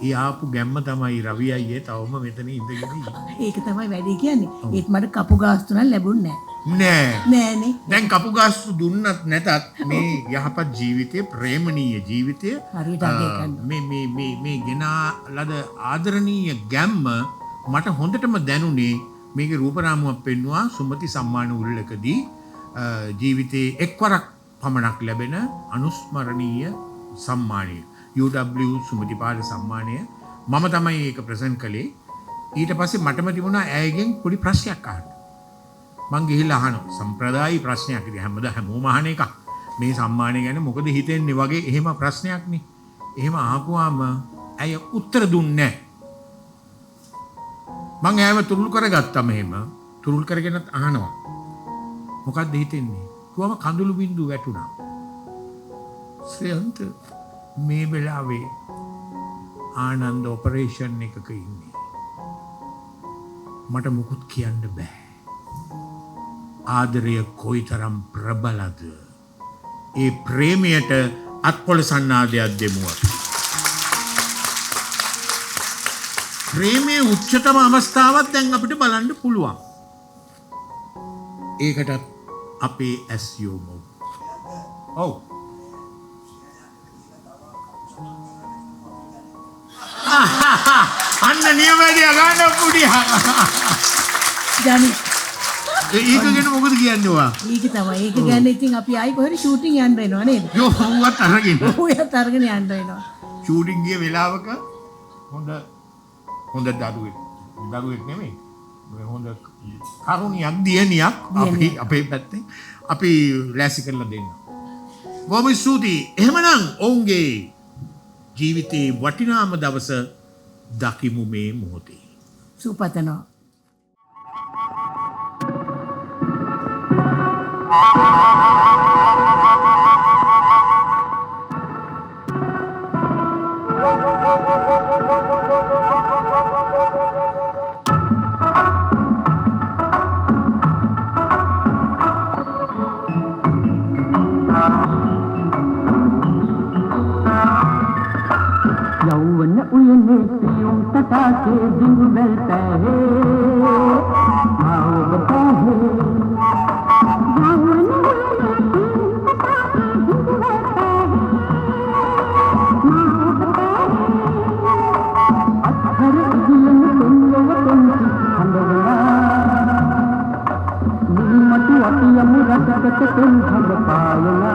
ඒ ආපු ගැම්ම තමයි රවි අයියේ තවම මෙතන ඉඳගෙන ඉන්නේ. ඒක තමයි වැඩේ කියන්නේ. ඒත් මට කපු ගාස්තු නම් ලැබුණේ නෑ. නෑනේ. දැන් කපු ගාස්තු දුන්නත් නැතත් මේ යහපත් ජීවිතය ප්‍රේමණීය ජීවිතය හරියට අගය කරනවා. මේ ගෙනා ලද ආදරණීය ගැම්ම මට හොඳටම දැනුනේ මේකේ රූපරාමුවක් පෙන්වුවා සුමති සම්මාන උළෙලකදී ජීවිතේ එක්වරක් පමණක් ලැබෙන අනුස්මරණීය සම්මානය UW සුමතිපාල සම්මානය මම තමයි ඒක ප්‍රසන්ට් කළේ. ඊට පස්සේ මටම තිබුණා ඇයගෙන් පොඩි ප්‍රශ්නයක් අහන්න. මං ගිහිල්ලා අහනවා සම්ප්‍රදායික ප්‍රශ්නයක්. ඉතින් හැමෝම අහන එකක්. මේ සම්මානය ගැන මොකද හිතෙන්නේ වගේ එහෙම ප්‍රශ්නයක් නේ. එහෙම ආපුවාම ඇය උත්තර දුන්නේ නැහැ. මං ඇයව තුරුල් කරගත්තා මෙහෙම. තුරුල් කරගෙනත් අහනවා. මොකක්ද හිතෙන්නේ? කොහොම කඳුළු බින්දුව වැටුණා. ශ්‍රේයන්ත මේ වෙලාවේ ආනන්ද ඔපරේෂන් එකක ඉන්නේ. මට මුකුත් කියන්න බෑ. ආදරය කොයිතරම් ප්‍රබලද? ඒ ප්‍රේමයට අත්පොළ සන්නාදයක් දෙමු අපි. ප්‍රේමයේ උච්චතම අවස්ථාවක් දැන් අපිට බලන්න පුළුවන්. ඒකට අපේ ඇස් යොමු. ඔව්. අන්න නියමයි ගන්න පුඩියා. ජනි ඒක ගැන මොකද කියන්නේ ඔයා? ඒක තමයි. ඒක ගැන ඉතින් අපි ආයි කොහෙද ෂූටින් යන්න වෙනව නේද? යෝ ඌවත් අරගෙන. ඌයත් අරගෙන යන්න වෙනවා. ෂූටින් ගිය වෙලාවක හොඳ දරුවෙක්. දරුවෙක් නෙමෙයි. හොඳ කරුණියක් දියණියක් අපේ පැත්තෙන් අපි ලෑස්ති කරලා දෙන්න. බොහොම ස්තුතියි. එහෙමනම් ඔවුන්ගේ ජීවිතේ වටිනාම දවස දකිමු මේ මොහොතේ. සුපතනවා. यौवन उयने पियूं तटा के दिन बेलता है आओ बता है यौवन उयने पियूं तटा के दिन बेलता है आओ बता है अत्थर उदियन तुल्यव तुंसी हंदवला नीमतु अतियमु रसगत तुम भग पायला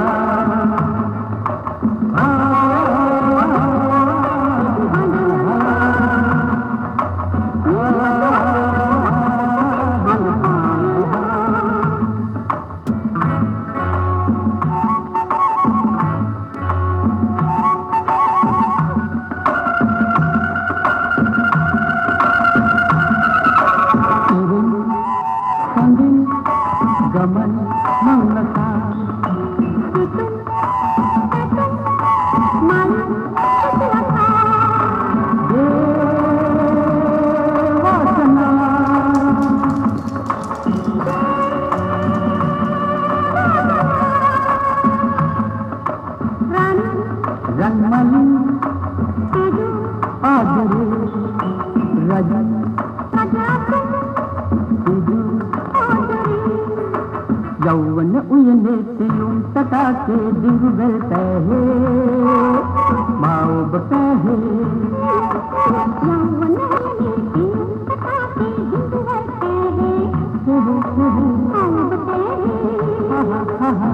गमन मंगलता रंगमली आदरे रज यौवन उयने पियूं तटा के दिन बेलता है माओ बता है यौवन उयने पियूं तटा के दिन बेलता है माओ बता है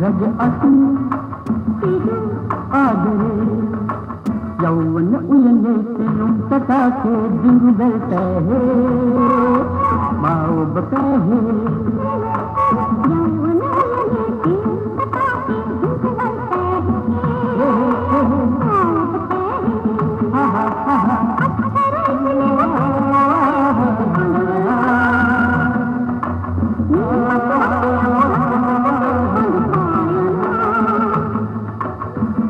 रज असली आदरे यौवन उयने पियूं तटा के दिन बेलता है माओ बता है यौवन उयने पियूं तटा के दिन बेलता है माओ बता है हा हा हा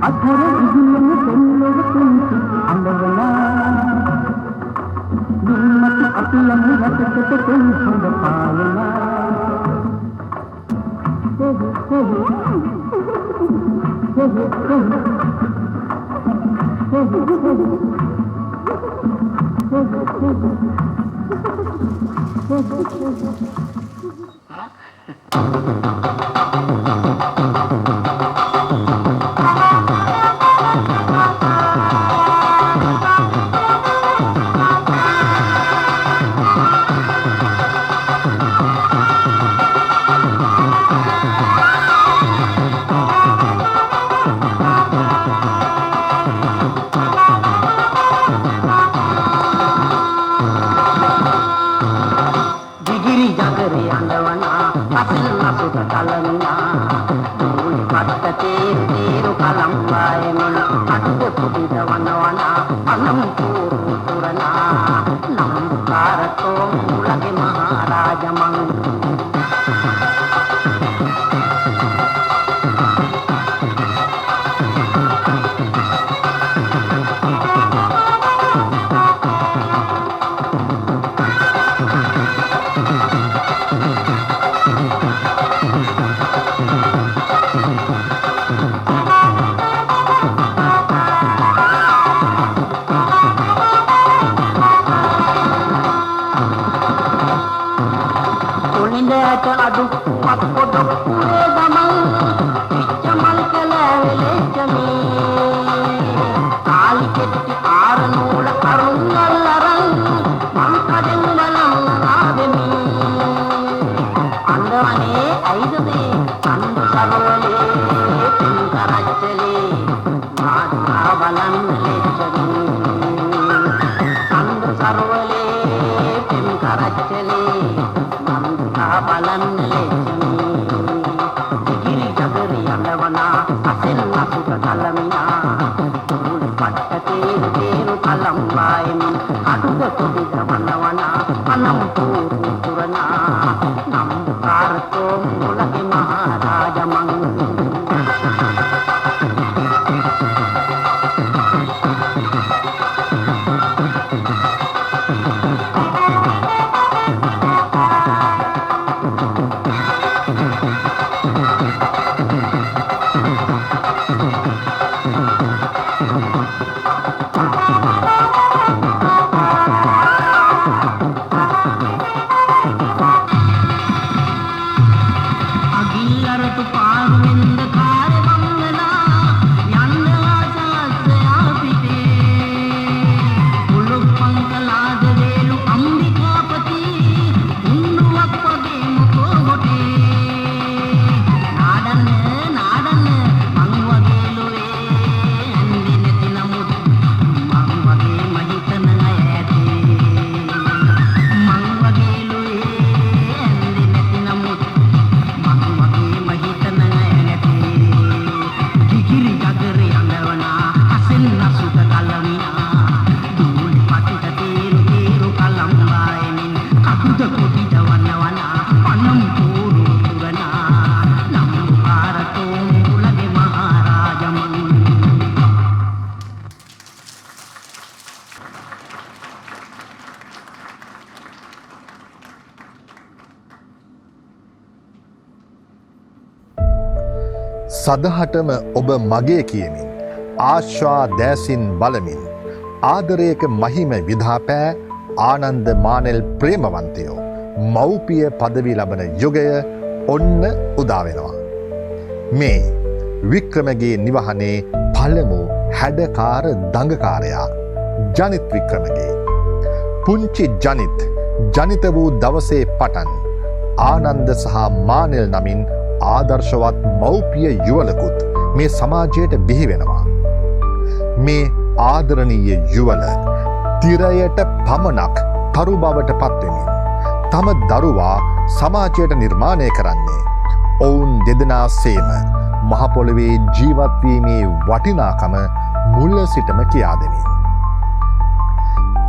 अधर इदियन तेल्लव तुंसी अंदवला नीमत अपियम रसगत तुम भग पायला हे දිගිරි ජගරේ අඬවනා අපිල් නසුත කලමිනා දුරුනි පත්ත තේරු කලම් වායමන අට්ට පුදිත වනවනා අනම් පුරනා නම් කාරතෝ මුලගේ මහරජමං අඩු පත්පොඩ පුරේ ගමන් පිච්චමල් කලවෙලෙච්චමේ කාලි කෙටි ආර නූල කරුණල්ලරන් මං කඩෙන් බලන් ආදෙමි අන්දවනේ ඇයිදේ අන්ද සරවලේ පින් කරච්චලේ මාදා බලන් ලෙච්චමි අන්ද සරවලේ පින් කරච්චලේ බලන්න ලෙච්චමි දිගිරි ජගරි අඬවනා අසෙල් නසුත කලමිනා දුරුනි පට්ට තේරු කලම් වායමි අඩුද කොටිද වනවනා අනම් පුරනා නම් කාරතෝ මුලගේ මහරජමං සදහටම ඔබ මගේ කියමින් ආශ්වා දෑසින් බලමින් ආදරයක මහිම විධාපෑ ආනන්ද මානෙල් ප්‍රේමවන්තයෝ මව්පිය පදවි ලබන යුගය ඔන්න උදාවෙනවා. මේ වික්‍රමගේ නිවහනේ පළමු හැඩකාර දඟකාරයා ජනිත් වික්‍රමගේ. පුංචි ජනිත වූ දවසේ පටන් ආනන්ද සහ මානෙල් නමින් ආදර්ශවත් මව්පිය යුවලකුත් මේ සමාජයට බිහි වෙනවා. මේ ආදරණීය යුවල තිරයට පමණක් තරු බවට පත්වෙමින් තම දරුවා සමාජයට නිර්මාණය කරන්නේ ඔවුන් දෙදෙනා සේම මහපොළොවේ ජීවත්වීමේ වටිනාකම මුල සිටම කියා දෙමින්.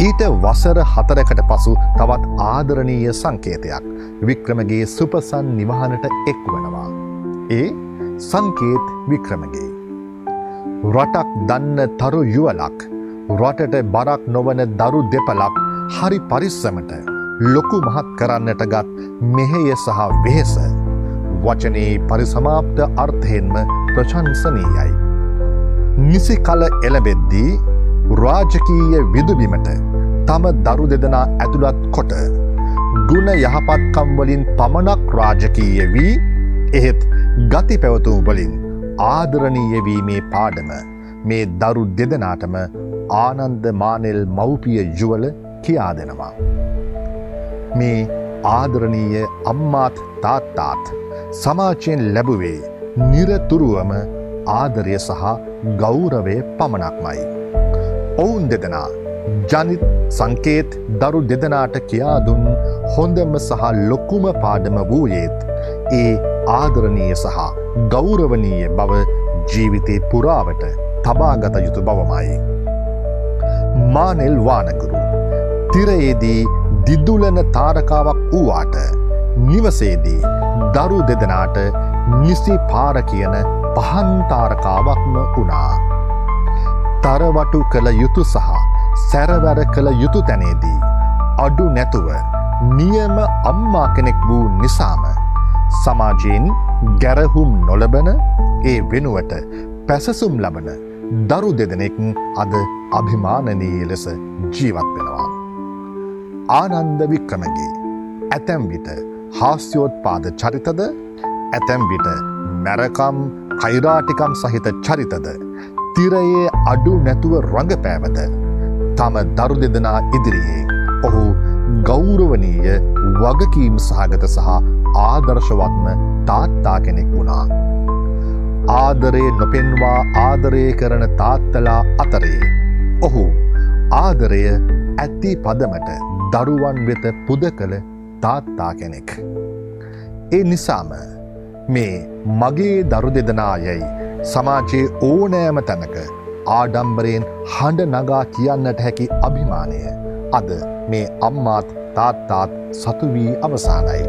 ඊට වසර 4කට පසු තවත් ආදරණීය සංකේතයක් වික්‍රමගේ සුපසන් නිවහනට එක් වනවා. ඒ සංකේත් වික්‍රමගේ. රටක් දන්න තරු යුවලක් රටට බරක් නොවන දරු දෙපලක් හරි පරිස්සමට ලොකු මහත් කරන්නට ගත් මෙහෙය සහ වෙහෙස වචනේ පරිසමාප්ත අර්ථයෙන්ම ප්‍රශංසනීයයි. නිසි කල එළබෙද්දී රාජකීය විදුබිමට තම දරු දෙදෙනා ඇතුළත් කොට ගුණ යහපත්කම් වලින් පමණක් රාජකීය වී එහෙත් ගති පැවතුම් වලින් ආදරණීය වීමේ පාඩම මේ දරු දෙදෙනාටම ආනන්ද මානෙල් මව්පිය යුවල කියා දෙනවා. මේ ආදරණීය අම්මාත් තාත්තාත් සමාජයෙන් ලැබුවේ නිරතුරුවම ආදරය සහ ගෞරවය පමණක්මයි. ඔවුන් දෙදෙනා ජනිත් සංකේත් දරු දෙදෙනාට කියා දුන් හොඳම සහ ලොකුම පාඩම වූයේත් ඒ ආදරණීය සහ ගෞරවනීය බව ජීවිතේ පුරාවට තබාගත යුතු බවමයි. මානෙල් වානගුරු තිරයේදී දිදුලන තාරකාවක් වූවාට නිවසේදී දරු දෙදෙනාට නිසි පාර කියන පහන් තාරකාවක්ම වුණා. තරවටු කළ යුතු සහ සැරවැර කළ යුතු තැනේදී අඩු නැතුව නියම අම්මා කෙනෙක් වූ නිසාම සමාජයෙන් ගැරහුම් නොලබන ඒ වෙනුවට පැසසුම් ලබන දරු දෙදෙනෙක් අද අභිමානනීය ලෙස ජීවත් වෙනවා. ආනන්ද වික්‍රමගේ ඇතැම් විට හාස්‍යෝත්පාද චරිතද ඇතැම් විට මැරකම් කෛරාටිකම් සහිත චරිතද තිරයේ අඩු නැතුව රඟපෑවද තම දරු දෙදෙනා ඉදිරියේ ඔහු ගෞරවනීය වගකීම් සහගත සහ ආදර්ශවත්ම තාත්තා කෙනෙක් වුණා. ආදරේ නොපෙන්වා ආදරය කරන තාත්තලා අතරේ ඔහු ආදරය ඇති පදමට දරුවන් වෙත පුද කළ තාත්තා කෙනෙක්. ඒ නිසාම මේ මගේ දරු දෙදෙනා යැයි සමාජයේ ඕනෑම තැනක ආඩම්බරයෙන් හඬ නගා කියන්නට හැකි අභිමානය අද මේ අම්මාත් තාත්තාත් සතු වී අවසානයි.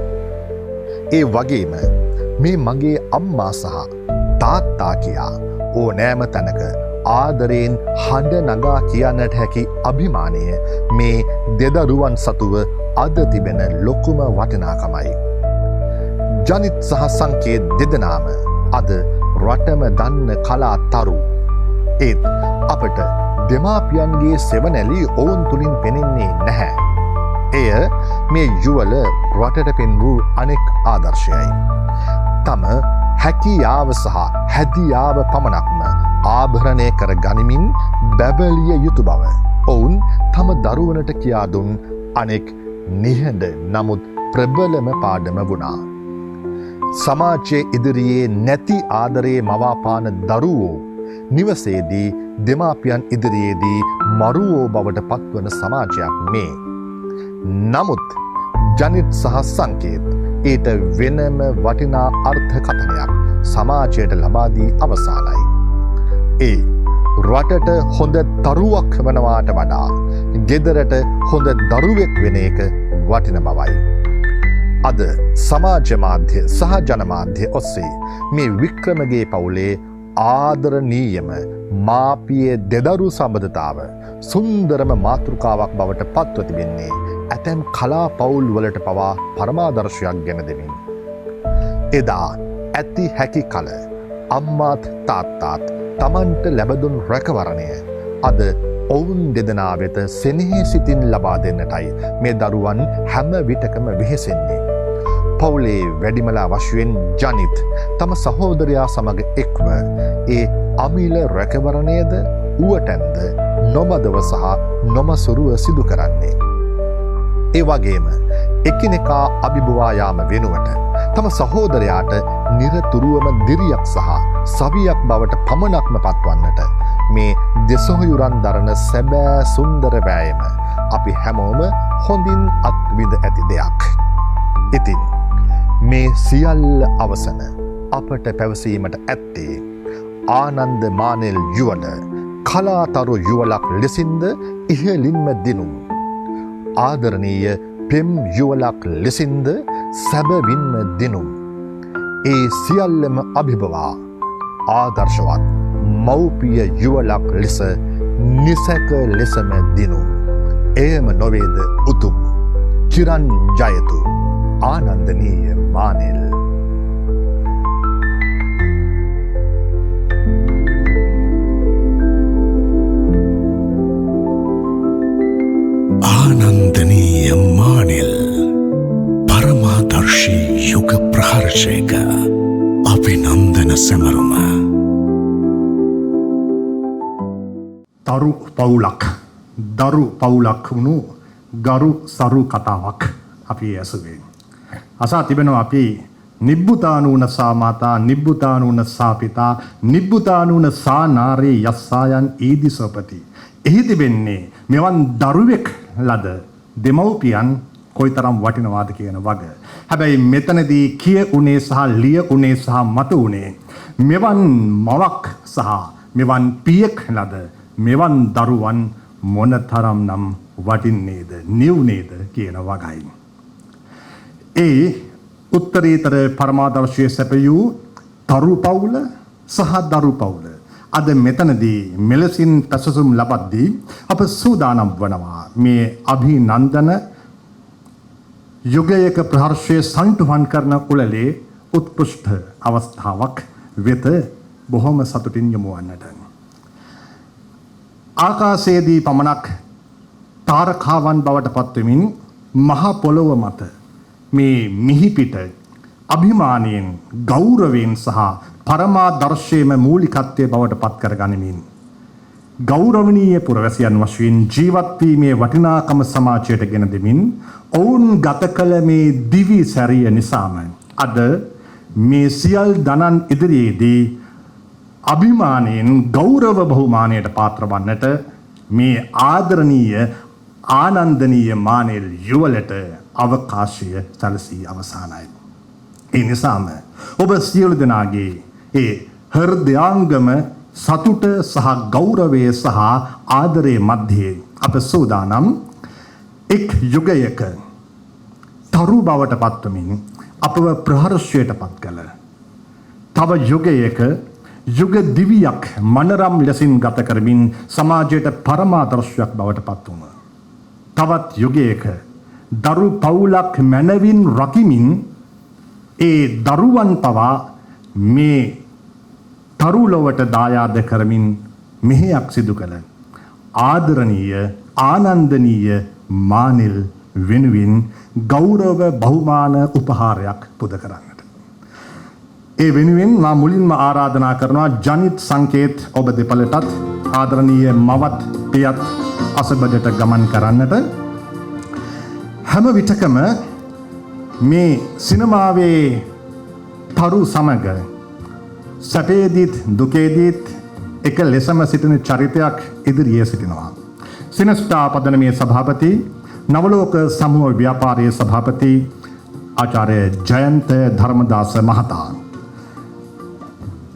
ඒ වගේම මේ මගේ අම්මා සහ තාත්තා කියා ඕනෑම තැනක ආදරයෙන් හඬ නගා කියන්නට හැකි අභිමානය මේ දෙදරුවන් සතුව අද තිබෙන ලොකුම වටිනාකමයි. ජනිත් සහ සංකේත් දෙදෙනාම අද රටම දන්න කලා තරු. ඒත් අපට දෙමාපියන්ගේ සෙවනැලි ඔවුන් තුළින් පෙනෙන්නේ නැහැ. එය මේ යුවල රටට පෙන් වූ අනෙක් ආදර්ශයයි. තම හැකියාව සහ හැදියාව පමණක්ම ආභරණය කර ගනිමින් බැබලිය යුතු බව ඔවුන් තම දරුවනට කියා දුන් අනෙක් නිහඬ නමුත් ප්‍රබලම පාඩම වුණා. සමාජයේ ඉදිරියේ නැති ආදරයේ මවාපාන දරුවෝ නිවසේදී දෙමාපියන් ඉදිරියේදී මරුවෝ බවට පත්වන සමාජයක් මේ. නමුත් ජනිත් සහ සංකේත් ඊට වෙනම වටිනා අර්ථකථනයක් සමාජයට ලබාදී අවසානයි. ඒ රටට හොඳ තරුවක් වනවාට වඩා ගෙදරට හොඳ දරුවෙක් වෙන එක වටින බවයි. අද සමාජ මාධ්‍ය සහ ජනමාධ්‍ය ඔස්සේ මේ වික්‍රමගේ පවුලේ ආදරණීයම මාපිය දෙදරු සම්බන්ධතාව සුන්දරම මාතෘකාවක් බවට පත්ව තිබෙන්නේ ඇතැම් කලා පවුල් වලට පවා පරමාදර්ශයක් ගෙන දෙමින්. එදා ඇති හැකි කල අම්මාත් තාත්තාත් තමන්ට ලැබදුන් රැකවරණය අද ඔවුන් දෙදෙනා වෙත සෙනෙහි සිතින් ලබා දෙන්නටයි මේ දරුවන් හැම විටකම වෙහෙසෙන්නේ. පවුලේ වැඩිමලා වශයෙන් ජනිත් තම සහෝදරයා සමග එක්ව ඒ අමිල රැකවරණයද උවටැන්ද නොමදව සහ නොමසුරුව සිදු කරන්නේ. ඒ වගේම එකිනෙකා අභිබවා යාම වෙනුවට තම සහෝදරයාට නිරතුරුවම දිරියක් සහ සවියක් බවට පමණක්ම පත්වන්නට මේ දෙසොහයුරන් දරන සැබෑ සුන්දර වෑයම අපි හැමෝම හොඳින් අත්විඳ ඇති දෙයක්. ඉතින් මේ සියල්ල අවසන අපට පැවසීමට ඇත්තේ ආනන්ද මානෙල් යුවල කලාතරු යුවලක් ලෙසින්ද ඉහළින්ම දිනුම්. ආදරණීය පෙම් යුවලක් ලෙසින්ද සැබවින්ම දිනුම්. ඒ සියල්ලම අභිබවා ආදර්ශවත් මව්පිය යුවලක් ලෙස නිසැක ලෙසම දිනුම්. එයම නොවේද උතුම් චිරන් ජයතු ආනන්දනීය මානෙල්. ප්‍රහර්ෂයක අභිනන්දන සැමරුම. තරු පවුලක් දරු පවුලක් වුණු ගරු සරු කතාවක් අපි ඇසුවේ. අසා තිබෙනවා අපි නිබ්බුතානූන සාමාතා නිබ්බුතානූන සාපිතා නිබ්බුතානූන සානාරී යස්සායන් ඊදිසපති. එහි තිබෙන්නේ මෙවන් දරුවෙක් ලද දෙමව්පියන් කොයිතරම් වටිනවාද කියන වග. හැබැයි මෙතනදී කිය උනේ සහ ලිය උනේ සහ මතු උනේ මෙවන් මවක් සහ මෙවන් පියෙක් ලද මෙවන් දරුවන් මොනතරම් නම් වටින්නේද නිවුනේද කියන වගයි. ඒ උත්තරීතර පරමාදර්ශය සැපයූ තරු පවුල සහ දරු පවුල අද මෙතනදී මෙලෙසින් පැසසුම් ලබද්දී අප සූදානම් වනවා මේ අභිනන්දන යුගයක ප්‍රහර්ෂය සන්ටුහන් කරන උළෙලේ උත්කෘෂ්ඨ අවස්ථාවක් වෙත බොහොම සතුටින් යොමු වන්නට. ආකාශයේදී පමණක් තාරකාවන් බවට පත්වෙමින් මහ පොළොව මත මේ මිහිපිට අභිමානයෙන් ගෞරවයෙන් සහ පරමාදර්ශයේම මූලිකත්වයේ බවට පත් කර ගනිමින් ගෞරවනීය පුරවැසියන් වශයෙන් ජීවත් වීමේ වටිනාකම සමාජයට ගෙන දෙමින් ඔවුන් ගත කළ මේ දිවි සැරිය නිසාම අද මේ සියල් දනන් ඉදිරියේදී අභිමානයෙන් ගෞරව බහුමානයට පාත්‍ර වන්නට මේ ආදරණීය ආනන්දනීය මානෙල් යුවලට අවකාශය සැලසී අවසానයි. ඒ නිසාම ඔබ සියලු දෙනාගේ ඒ හෘදයාංගම සතුට සහ ගෞරවය සහ ආදරයේ මැද්දේ අප සූදානම් එක් යුගයක තරු බවට පත්වමින් අපව ප්‍රහර්ෂයට පත් කළ තව යුගයක යුග දිවියක් මනරම් ලෙසින් ගත කරමින් සමාජයට පරමාදර්ශයක් බවට පත් වුණා. තවත් යුගයක දරු පවුලක් මැනවින් රකිමින් ඒ දරුවන් පවා මේ තරු ලොවට දායාද කරමින් මෙහෙයක් සිදු කළ ආදරණීය ආනන්දනීය මානෙල් වෙනුවෙන් ගෞරව බහුමාන උපහාරයක් පුද කරන්නට. ඒ වෙනුවෙන් මා මුලින්ම ආරාධනා කරනවා ජනිත් සංකේත් ඔබ දෙපළටත් ආදරණීය මවත් පියත් අසබදට ගමන් කරන්නට. හැම විටකම මේ සිනමාවේ තරු සමග සැපේදීත් දුකේදීත් එක ලෙසම සිටින චරිතයක් ඉදිරියේ සිටිනවා. සිනස්ටා පදනමේ සභාපති නවලෝක සමූහ ව්‍යාපාරයේ සභාපති ආචාර්ය ජයන්ත ධර්මදාස මහතා.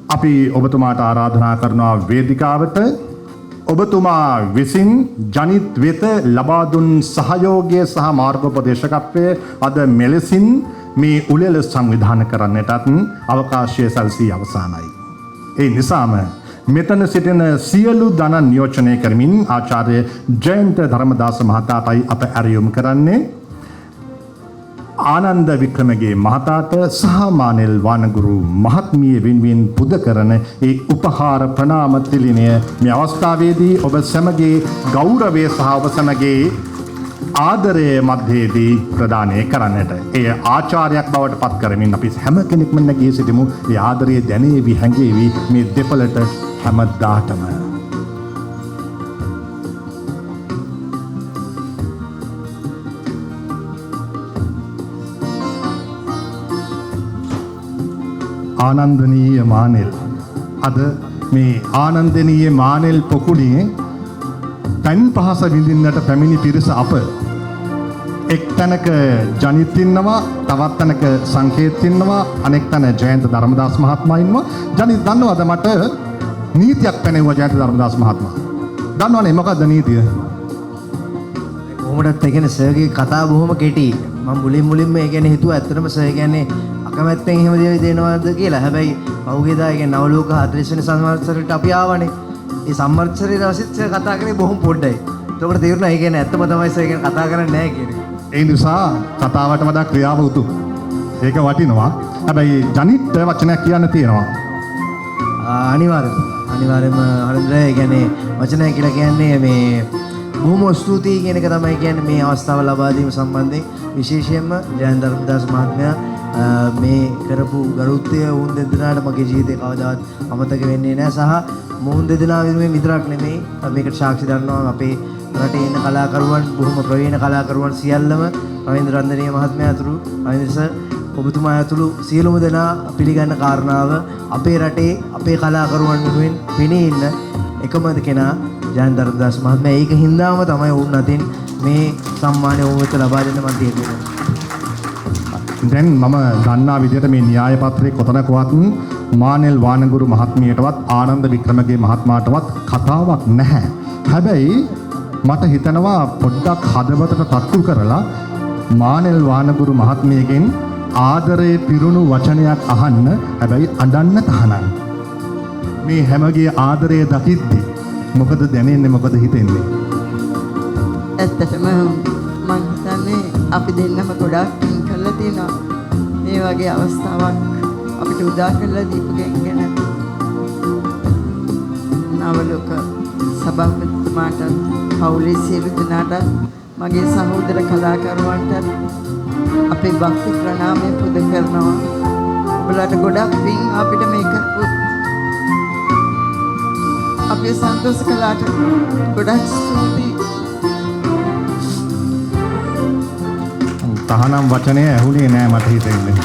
අපි ඔබතුමාට ආරාධනා කරනවා වේදිකාවට ඔබතුමා විසින් ජනිත් වෙත ලබා දුන් සහයෝගය සහ මාර්ගෝපදේශකත්වය අද මෙලෙසින් මේ උළෙල සංවිධානය කරන්නටත් අවකාශය සැලසී අවසానයි. ඒ නිසාම මෙතන සිටින සියලු දන නියෝජනය කරමින් ආචාර්ය ජයන්ත ධර්මදාස මහතාටයි අප ඇරයුම් කරන්නේ ආනන්ද වික්‍රමගේ මහතාට සහ මානෙල් වානගුරු මහත්මිය වෙනුවෙන් පුද කරන ඒ උපහාර ප්‍රණාම තිලිනය මේ අවස්ථාවේදී ඔබ සැමගේ ගෞරවය සහ ඔබ සැමගේ ආදරය මැදදී ප්‍රදානය කරන්නට. ඒ ආචාර්යයක් බවට පත් කරමින් අපි හැම කෙනෙක්ම නැගී සිටිමු. ඒ ආදරය දැනේවි හැඟේවි මේ දෙපළට හැමදාටම. ආනන්දනීය මානෙල් අද මේ ආනන්දනීය මානෙල් පොකුණේ තන් පහස විඳින්නට පැමිණි පිරිස අප එක් තැනක ජනිත් ඉන්නවා තවත් තැනක සංකේත් ඉන්නවා අනෙක් තැන ජයන්ත ධර්මදාස් මහත්මයා ඉන්නවා. ජනිත් දන්නවද මට නීතියක් පැනෙවුවා ජයන්ත ධර්මදාස් මහත්මයා. දන්නවනේ මොකද්ද නීතිය? කොහොමදත් ඒ කියන්නේ සර්ගේ කතා බොහොම කෙටි. මම මුලින්ම ඒ කියන්නේ හිතුවා ඇත්තටම සර් කියන්නේ අකමැත්තෙන් එහෙම දේවල් දෙනවද කියලා. හැබැයි පහුගිය දා කියන්නේ නවලෝක 40 වෙනි සංවත්සරයට අපි ආවනේ. ඒ සංවත්සරයේ දවසෙත් සර් කතා කරේ බොහොම පොඩ්ඩයි. ඒකට තේරුණා ඒ කියන්නේ ඇත්තම තමයි සර් කියන්නේ කතා කරන්නේ නැහැ කියන්නේ. ඒ නිසා කතාවට වඩා ක්‍රියාව උතුම්. ඒක වටිනවා. හැබැයි ජනිත් වචනයක් කියන්න තියෙනවා. අනිවාර්යයෙන්ම හරිද? ඒ කියන්නේ වචනය කියලා කියන්නේ මේ බොහොම ස්තුතියි කියන එක තමයි කියන්නේ මේ අවස්ථාව ලබා දීම සම්බන්ධයෙන් විශේෂයෙන්ම ජයන්ත ධර්මදාස මහත්මයා මේ කරපු ගරුත්වය වුන් දෙදෙනාට මගේ ජීවිතේ කවදාවත් අමතක වෙන්නේ නැහැ සහ මොවුන් දෙදෙනා වෙනුවෙන් විතරක් නෙමෙයි මේකට සාක්ෂි දන්නවා අපේ රටේ ඉන්න කලාකරුවන් බොහොම ප්‍රවීණ කලාකරුවන් සියල්ලම රවීන්ද්‍ර රන්දනීය මහත්මයා ඇතුළු රවීන්ද්‍ර සර් ඔබතුමා ඇතුළු සියලුම දෙනා පිළිගන්න කාරණාව අපේ රටේ අපේ කලාකරුවන් වෙනුවෙන් පෙනී ඉන්න එකම කෙනා ජයන්ත දරදාස් මහත්මයා. ඒක හින්දාම තමයි වුන් අතින් මේ සම්මානය ඔබට ලබා දෙන්න මම තියෙන්නේ. දැන් මම දන්නා විදිහට මේ න්‍යාය පත්‍රයේ කොතනකවත් මානෙල් වානගුරු මහත්මියටවත් ආනන්ද වික්‍රමගේ මහත්මයාටවත් කතාවක් නැහැ. හැබැයි මට හිතනවා පොඩ්ඩක් හදවතට තට්ටු කරලා මානෙල් වානගුරු මහත්මියගෙන් ආදරේ පිරුණු වචනයක් අහන්න. හැබැයි අඬන්න තහනම්. මේ හැමගේ ආදරය දකිද්දි මොකද දැනෙන්නේ, මොකද හිතෙන්නේ? ඇත්තටම මම හිතන්නේ අපි දෙන්නම ගොඩාක් පින් කරලා තියෙනවා. මේ වගේ අවස්ථාවක් අපිට උදා කරලා දීපු ගැන නවලෝක සභාපතිතුමාට පවුලේ සියලු දෙනාට මගේ සහෝදර කලාකරුවන්ට අපේ භක්ති ප්‍රණාමය පුද කරනවා. ඔයාලට ගොඩක් පින් අපිට මේක අපේ සන්තෝෂ කලාට ගොඩක් ස්තුතියි. තහනම් වචනය ඇහුනේ නෑ මට හිතෙන්නේ.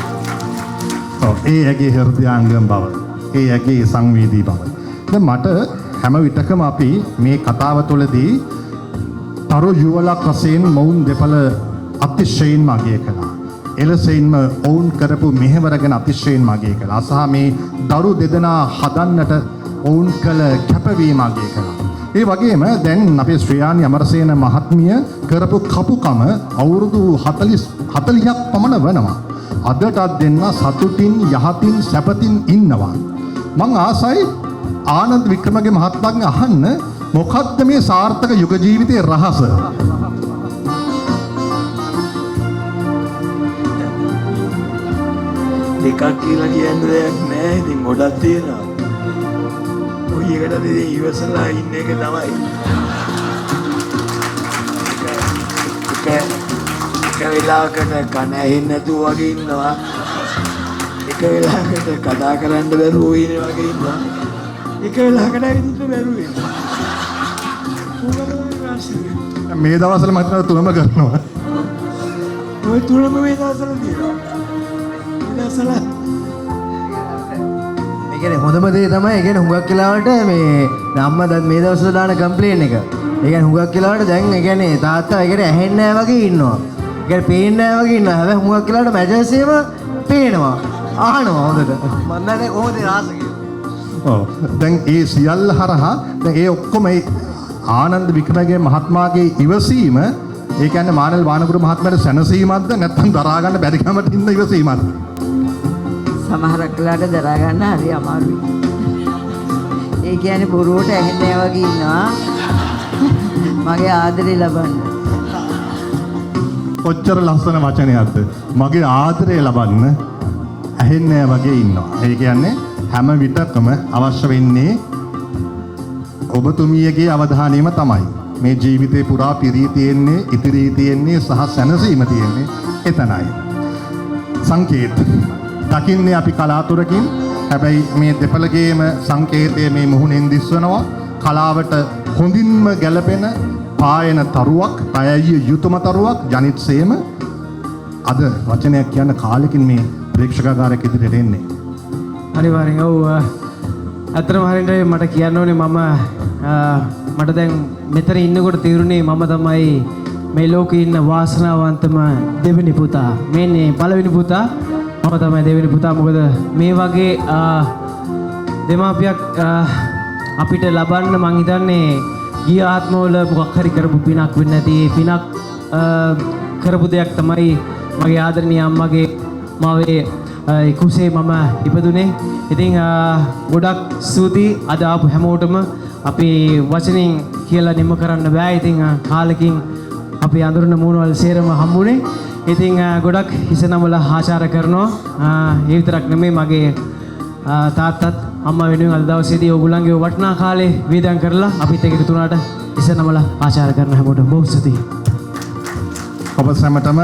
ඔව් ඒ ඇගේ හෘදයාංගම් බව, ඒ ඇගේ සංවේදී බව. දැන් මට හැම විටකම අපි මේ කතාව තුළදී තරු යුවලක් වශයෙන් මොවුන් දෙපළ අතිශයින්ම අගය කළා. එලෙසින්ම ඔවුන් කරපු මෙහෙවර ගැන අතිශයින්ම අගය කළා. සහ මේ දරු දෙදෙනා හදන්නට ඔවුන් කළ කැපවීම අගය කළා. ඒ වගේම දැන් අපේ ශ්‍රියානි අමරසේන මහත්මිය කරපු කපුකම අවුරුදු 40ක් පමණ වෙනවා. අදටත් දෙන්න සතුටින් යහතින් සැපතින් ඉන්නවා. මං ආසයි ආනන්ද වික්‍රමගේ මහත්මයාගෙන් අහන්න මොකක්ද මේ සාර්ථක යුග ජීවිතයේ රහස? දෙකක් කියලා කියන්න දෙයක් නැහැ. ඉතින් ගොඩක් තියෙනවා. ඔය එකට දෙදී ඉවසලා ඉන්න එක තමයි. එක වෙලාවකට කන ඇහෙන්නේ නැතුව වගේ ඉන්නවා. එක වෙලාවකට කතා කරන්න බැරුව ඉන්න වගේ ඉන්නවා. එක වෙලාවකට ඇවිදින්න බැරුව ඉන්නවා. මේ දවස්වල මම හිතනවා තුනම කරනවා. ඔය තුනම මේ දවස්වල තියෙනවා. මේ දවස්වල ඒ කියන්නේ හොඳම දේ තමයි ඒ කියන්නේ හුඟක් වෙලාවට මේ අම්මා දැන් මේ දවස්වල දාන කම්ප්ලේන් එක. ඒ කියන්නේ හුඟක් වෙලාවට දැන් ඒ කියන්නේ තාත්තා ඒ කියන්නේ ඇහෙන්නේ නැහැ වගේ ඉන්නවා. ඒ කියන්නේ පේන්නේ නැහැ වගේ ඉන්නවා. හැබැයි හුඟක් වෙලාවට මැජර්ස් එහෙම පේනවා. අහනවා හොඳට. මම දන්නේ කොහොමද රාස කියලා. ඔව්. දැන් ඒ සියල්ල හරහා දැන් ඒ ඔක්කොම ඒ ආනන්ද වික්‍රමගේ මහත්මයාගේ ඉවසීම ඒ කියන්නේ මානල් වානගුරු මහත්මයාට සැනසීමක්ද නැත්නම් දරා ගන්න බැරි කමට ඉන්න ඉවසීමක්ද? සමහරක් වෙලාවට දරා ගන්න හරි අමාරුයි. ඒ කියන්නේ බොරුවට ඇහෙන්නේ නැහැ වගේ ඉන්නවා. මගේ ආදරේ ලබන්න. ඔච්චර ලස්සන වචනයක්ද? මගේ ආදරය ලබන්න ඇහෙන්නේ නැහැ වගේ ඉන්නවා. ඒ කියන්නේ හැම විටකම අවශ්‍ය වෙන්නේ ඔබතුමියගේ අවධානයම තමයි. මේ ජීවිතේ පුරා පිරී තියෙන්නේ, ඉතිරී තියෙන්නේ සහ සැනසීම තියෙන්නේ එතනයි. සංකේත දකින්නේ අපි කලාතුරකින්. හැබැයි මේ දෙපළගේම සංකේතයේ මේ මුහුණෙන් දිස්වනවා. කලාවට හොඳින්ම ගැලපෙන පායන තරුවක්, පැය යුතුයම තරුවක් ජනිත් සේම අද වචනයක් කියන්න කාලෙකින් මේ ප්‍රේක්ෂකාගාරයක් ඉදිරියට එන්නේ. අනිවාර්යෙන් ඔව්. අතරම හරියට මට කියන්න ඕනේ මට දැන් මෙතන ඉන්නකොට තීරුණේ මම තමයි මේ ලෝකේ ඉන්න වාසනාවන්තම දෙවෙනි පුතා. මේන්නේ පළවෙනි පුතා මම තමයි දෙවෙනි පුතා. මොකද මේ වගේ දෙමාපියක් අපිට ලබන්න මං හිතන්නේ ගිය ආත්මවල මොකක් හරි කරපු පිනක් වෙන්නේ නැති පිනක් කරපු දෙයක් තමයි මගේ ආදරණීය අම්මගේ මාවේ කුසේ මම ඉපදුනේ. ඉතින් ගොඩක් ස්තුතියි අද ආපු හැමෝටම. අපි වචනෙන් කියලා නිම කරන්න බෑ. ඉතින් කාලෙකින් අපි අඳුරන මූණවල සේරම හම්බුනේ. ඉතින් ගොඩක් හිසනමල ආචාර කරනවා. ඒ විතරක් නෙමෙයි මගේ තාත්තත් අම්මා වෙනුවෙන් අද දවසේදී ඕගොල්ලන්ගේ වටිනා කාලේ වේදම් කරලා අපිත් එක්ක තුනට හිසනමල ආචාර කරන හැමෝටම බොහොම ස්තුතියි. ඔබ සැමටම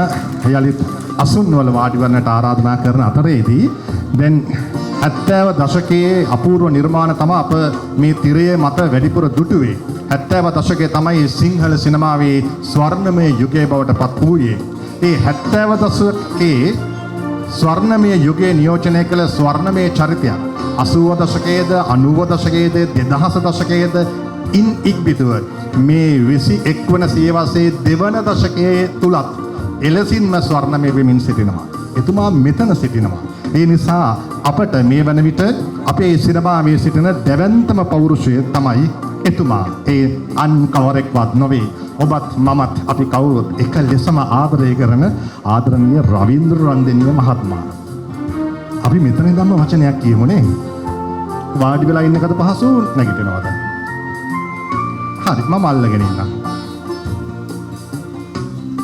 යලිත් අසුන්වල වාඩි වන්නට ආරාධනා කරන අතරේදී දැන් 70 දශකයේ අපූර්ව නිර්මාණ තමයි අප මේ තිරයේ මත වැඩිපුර දුටුවේ. 70 දශකයේ තමයි සිංහල සිනමාවේ ස්වර්ණමය යුගය බවට පත් වූයේ. ඒ 70 දශකයේ ස්වර්ණමය යුගයේ නියෝජනය කළ ස්වර්ණමය චරිතයක් 80 දශකයේද 90 දශකයේද 2000 දශකයේද ඉන් ඉක්බිතුව මේ 21 වන සියවසේ දෙවන දශකයේ තුලත් එලෙසින්ම ස්වර්ණමය වෙමින් සිටිනවා. එතුමා මෙතන සිටිනවා. ඒ නිසා අපට මේ වන විට අපේ සිනමාවේ සිටින දැවැන්තම පෞරුෂය තමයි එතුමා. ඒ අන් කවරෙක්වත් නොවේ. ඔබත් මමත් අපි කවුරුත් එක ලෙසම ආදරය කරන ආදරණීය රවීන්ද්‍ර රන්දෙනිය මහත්මයා. අපි මෙතන ඉඳන්ම වචනයක් කියමුනේ. වාඩි වෙලා ඉන්න කද පහසු නැගිටිනවද? හරි මම අල්ලගෙන ඉන්නම්.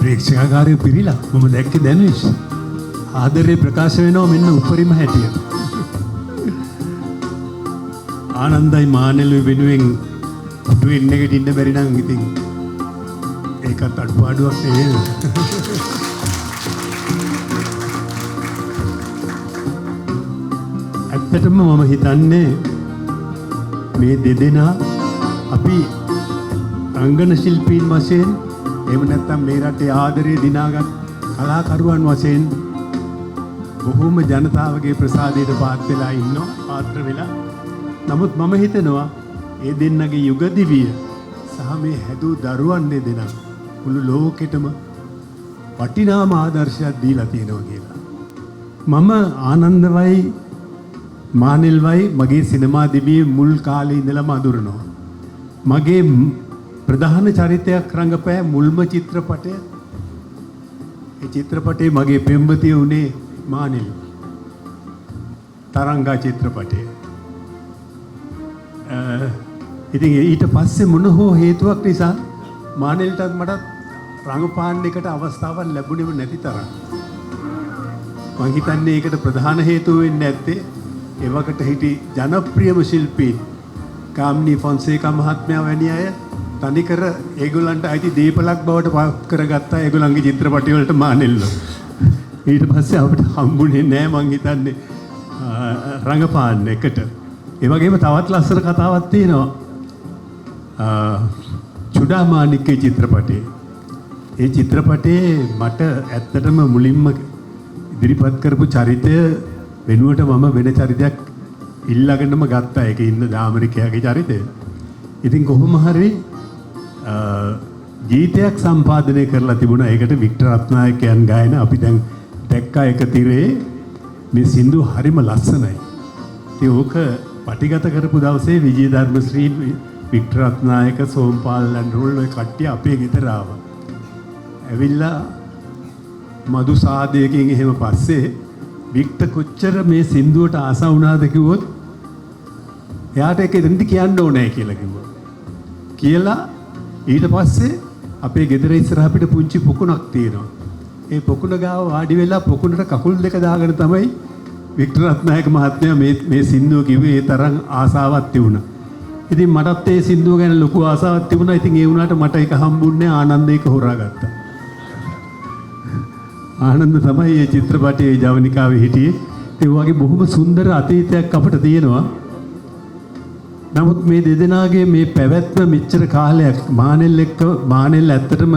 ප්‍රේක්ෂකාගාරය පිරිලා මම දැක්කේ දැනුයිස්. ආදරේ ප්‍රකාශ වෙනවා මෙන්න උපරිම හැටියට. ආනන්දයි මානෙලු වෙනුවෙන් පුටුවෙන් නැගිටින්න බැරි නම් ඉතින් ඒකත් අඩුපාඩුවක් නෙවෙයි. ඇත්තටම මම හිතන්නේ මේ දෙදෙනා අපි රංගන ශිල්පීන් වශයෙන් එහෙම නැත්නම් මේ රටේ ආදරය දිනාගත් කලාකරුවන් වශයෙන් බොහෝම ජනතාවගේ ප්‍රසාදයට පාත් වෙලා ඉන්නවා පාත්‍ර වෙලා. නමුත් මම හිතනවා ඒ දෙන්නගේ යුග දිවිය සහ මේ හැදූ දරුවන් දෙදෙනා මුළු ලෝකෙටම වටිනාම ආදර්ශයක් දීලා තියෙනවා කියලා. මම ආනන්දවයි මානෙල්වයි මගේ සිනමා දිවියේ මුල් කාලේ ඉඳලම අඳුරනවා. මගේ ප්‍රධාන චරිතයක් රංගපෑ මුල්ම චිත්‍රපටය. ඒ චිත්‍රපටයේ මගේ පෙම්වතිය උනේ මානෙල්. තරංගා චිත්‍රපටය. ඉතින් ඊට පස්සේ මොන හෝ හේතුවක් නිසා මානෙල්ටත් මටත් රංගපාන්න එකට අවස්ථාවක් ලැබුණේම නැති තරම්. මං හිතන්නේ ඒකට ප්‍රධාන හේතුව වෙන්නේ නැත්තේ ඒ වකට හිටි ජනප්‍රියම ශිල්පී කාම්නි ෆොන්සේකා මහත්මයා වැනි අය තනිකර ඒගොල්ලන්ට අයිති දීපලක් බවට පත් කරගත්තා ඒගොල්ලන්ගේ චිත්‍රපටි වලට මානෙල්ල. ඊට පස්සේ අපිට හම්බුනේ නෑ මං හිතන්නේ රංගපාන්න එකට. ඒ වගේම තවත් ලස්සන කතාවක් තියෙනවා. චුඩාමාණික්ගේ චිත්‍රපටයේ. ඒ චිත්‍රපටයේ මට ඇත්තටම මුලින්ම ඉදිරිපත් කරපු චරිතය වෙනුවට මම වෙන චරිතයක් ඉල්ලගෙනම ගත්තා. ඒකේ ඉන්න දාමරිකයාගේ චරිතය. ඉතින් කොහොම හරි ගීතයක් සම්පාදනය කරලා තිබුණා. ඒකට වික්ටර් රත්නායකයන් ගායන අපි දැන් දැක්කා එක තිරේ මේ සින්දු හරිම ලස්සනයි. ඉතින් ඕක පටිගත කරපු දවසේ විජේධර්මශ්‍රී වික්ටර් රත්නායක සෝම්පාල් ලන්ඩරුල් ඔය කට්ටිය අපේ ගෙදර ආවා. ඇවිල්ලා මදු සාදයකින් එහෙම පස්සේ වික්ටර් කොච්චර මේ සින්දුවට ආස වුණාද කිව්වොත් එයාට ඒක දෙන්න කියන්න ඕනේ කියලා කිව්වා. කියලා ඊට පස්සේ අපේ ගෙදර ඉස්සරහ අපිට පුංචි පොකුණක් තියෙනවා. ඒ පොකුණ ගාව වාඩි වෙලා පොකුණට කකුල් දෙක දාගෙන තමයි වික්ටර් රත්නායක මහත්මයා මේ සින්දුව කිව්වේ. ඒ තරම් ආසාවක් තිබුණා. ඉතින් මටත් ඒ සින්දුව ගැන ලොකු ආසාවක් තිබුණා. ඉතින් ඒ වුණාට මට ඒක හම්බුන්නේ ආනන්ද ඒක හොරාගත්තා. ආනන්ද තමයි මේ චිත්‍රපටයේ ජවනිකාවේ හිටියේ. ඒ වගේ බොහොම සුන්දර අතීතයක් අපිට තියෙනවා. නමුත් මේ දෙදෙනාගේ මේ පැවැත්ම මෙච්චර කාලයක් මානෙල් ඇත්තටම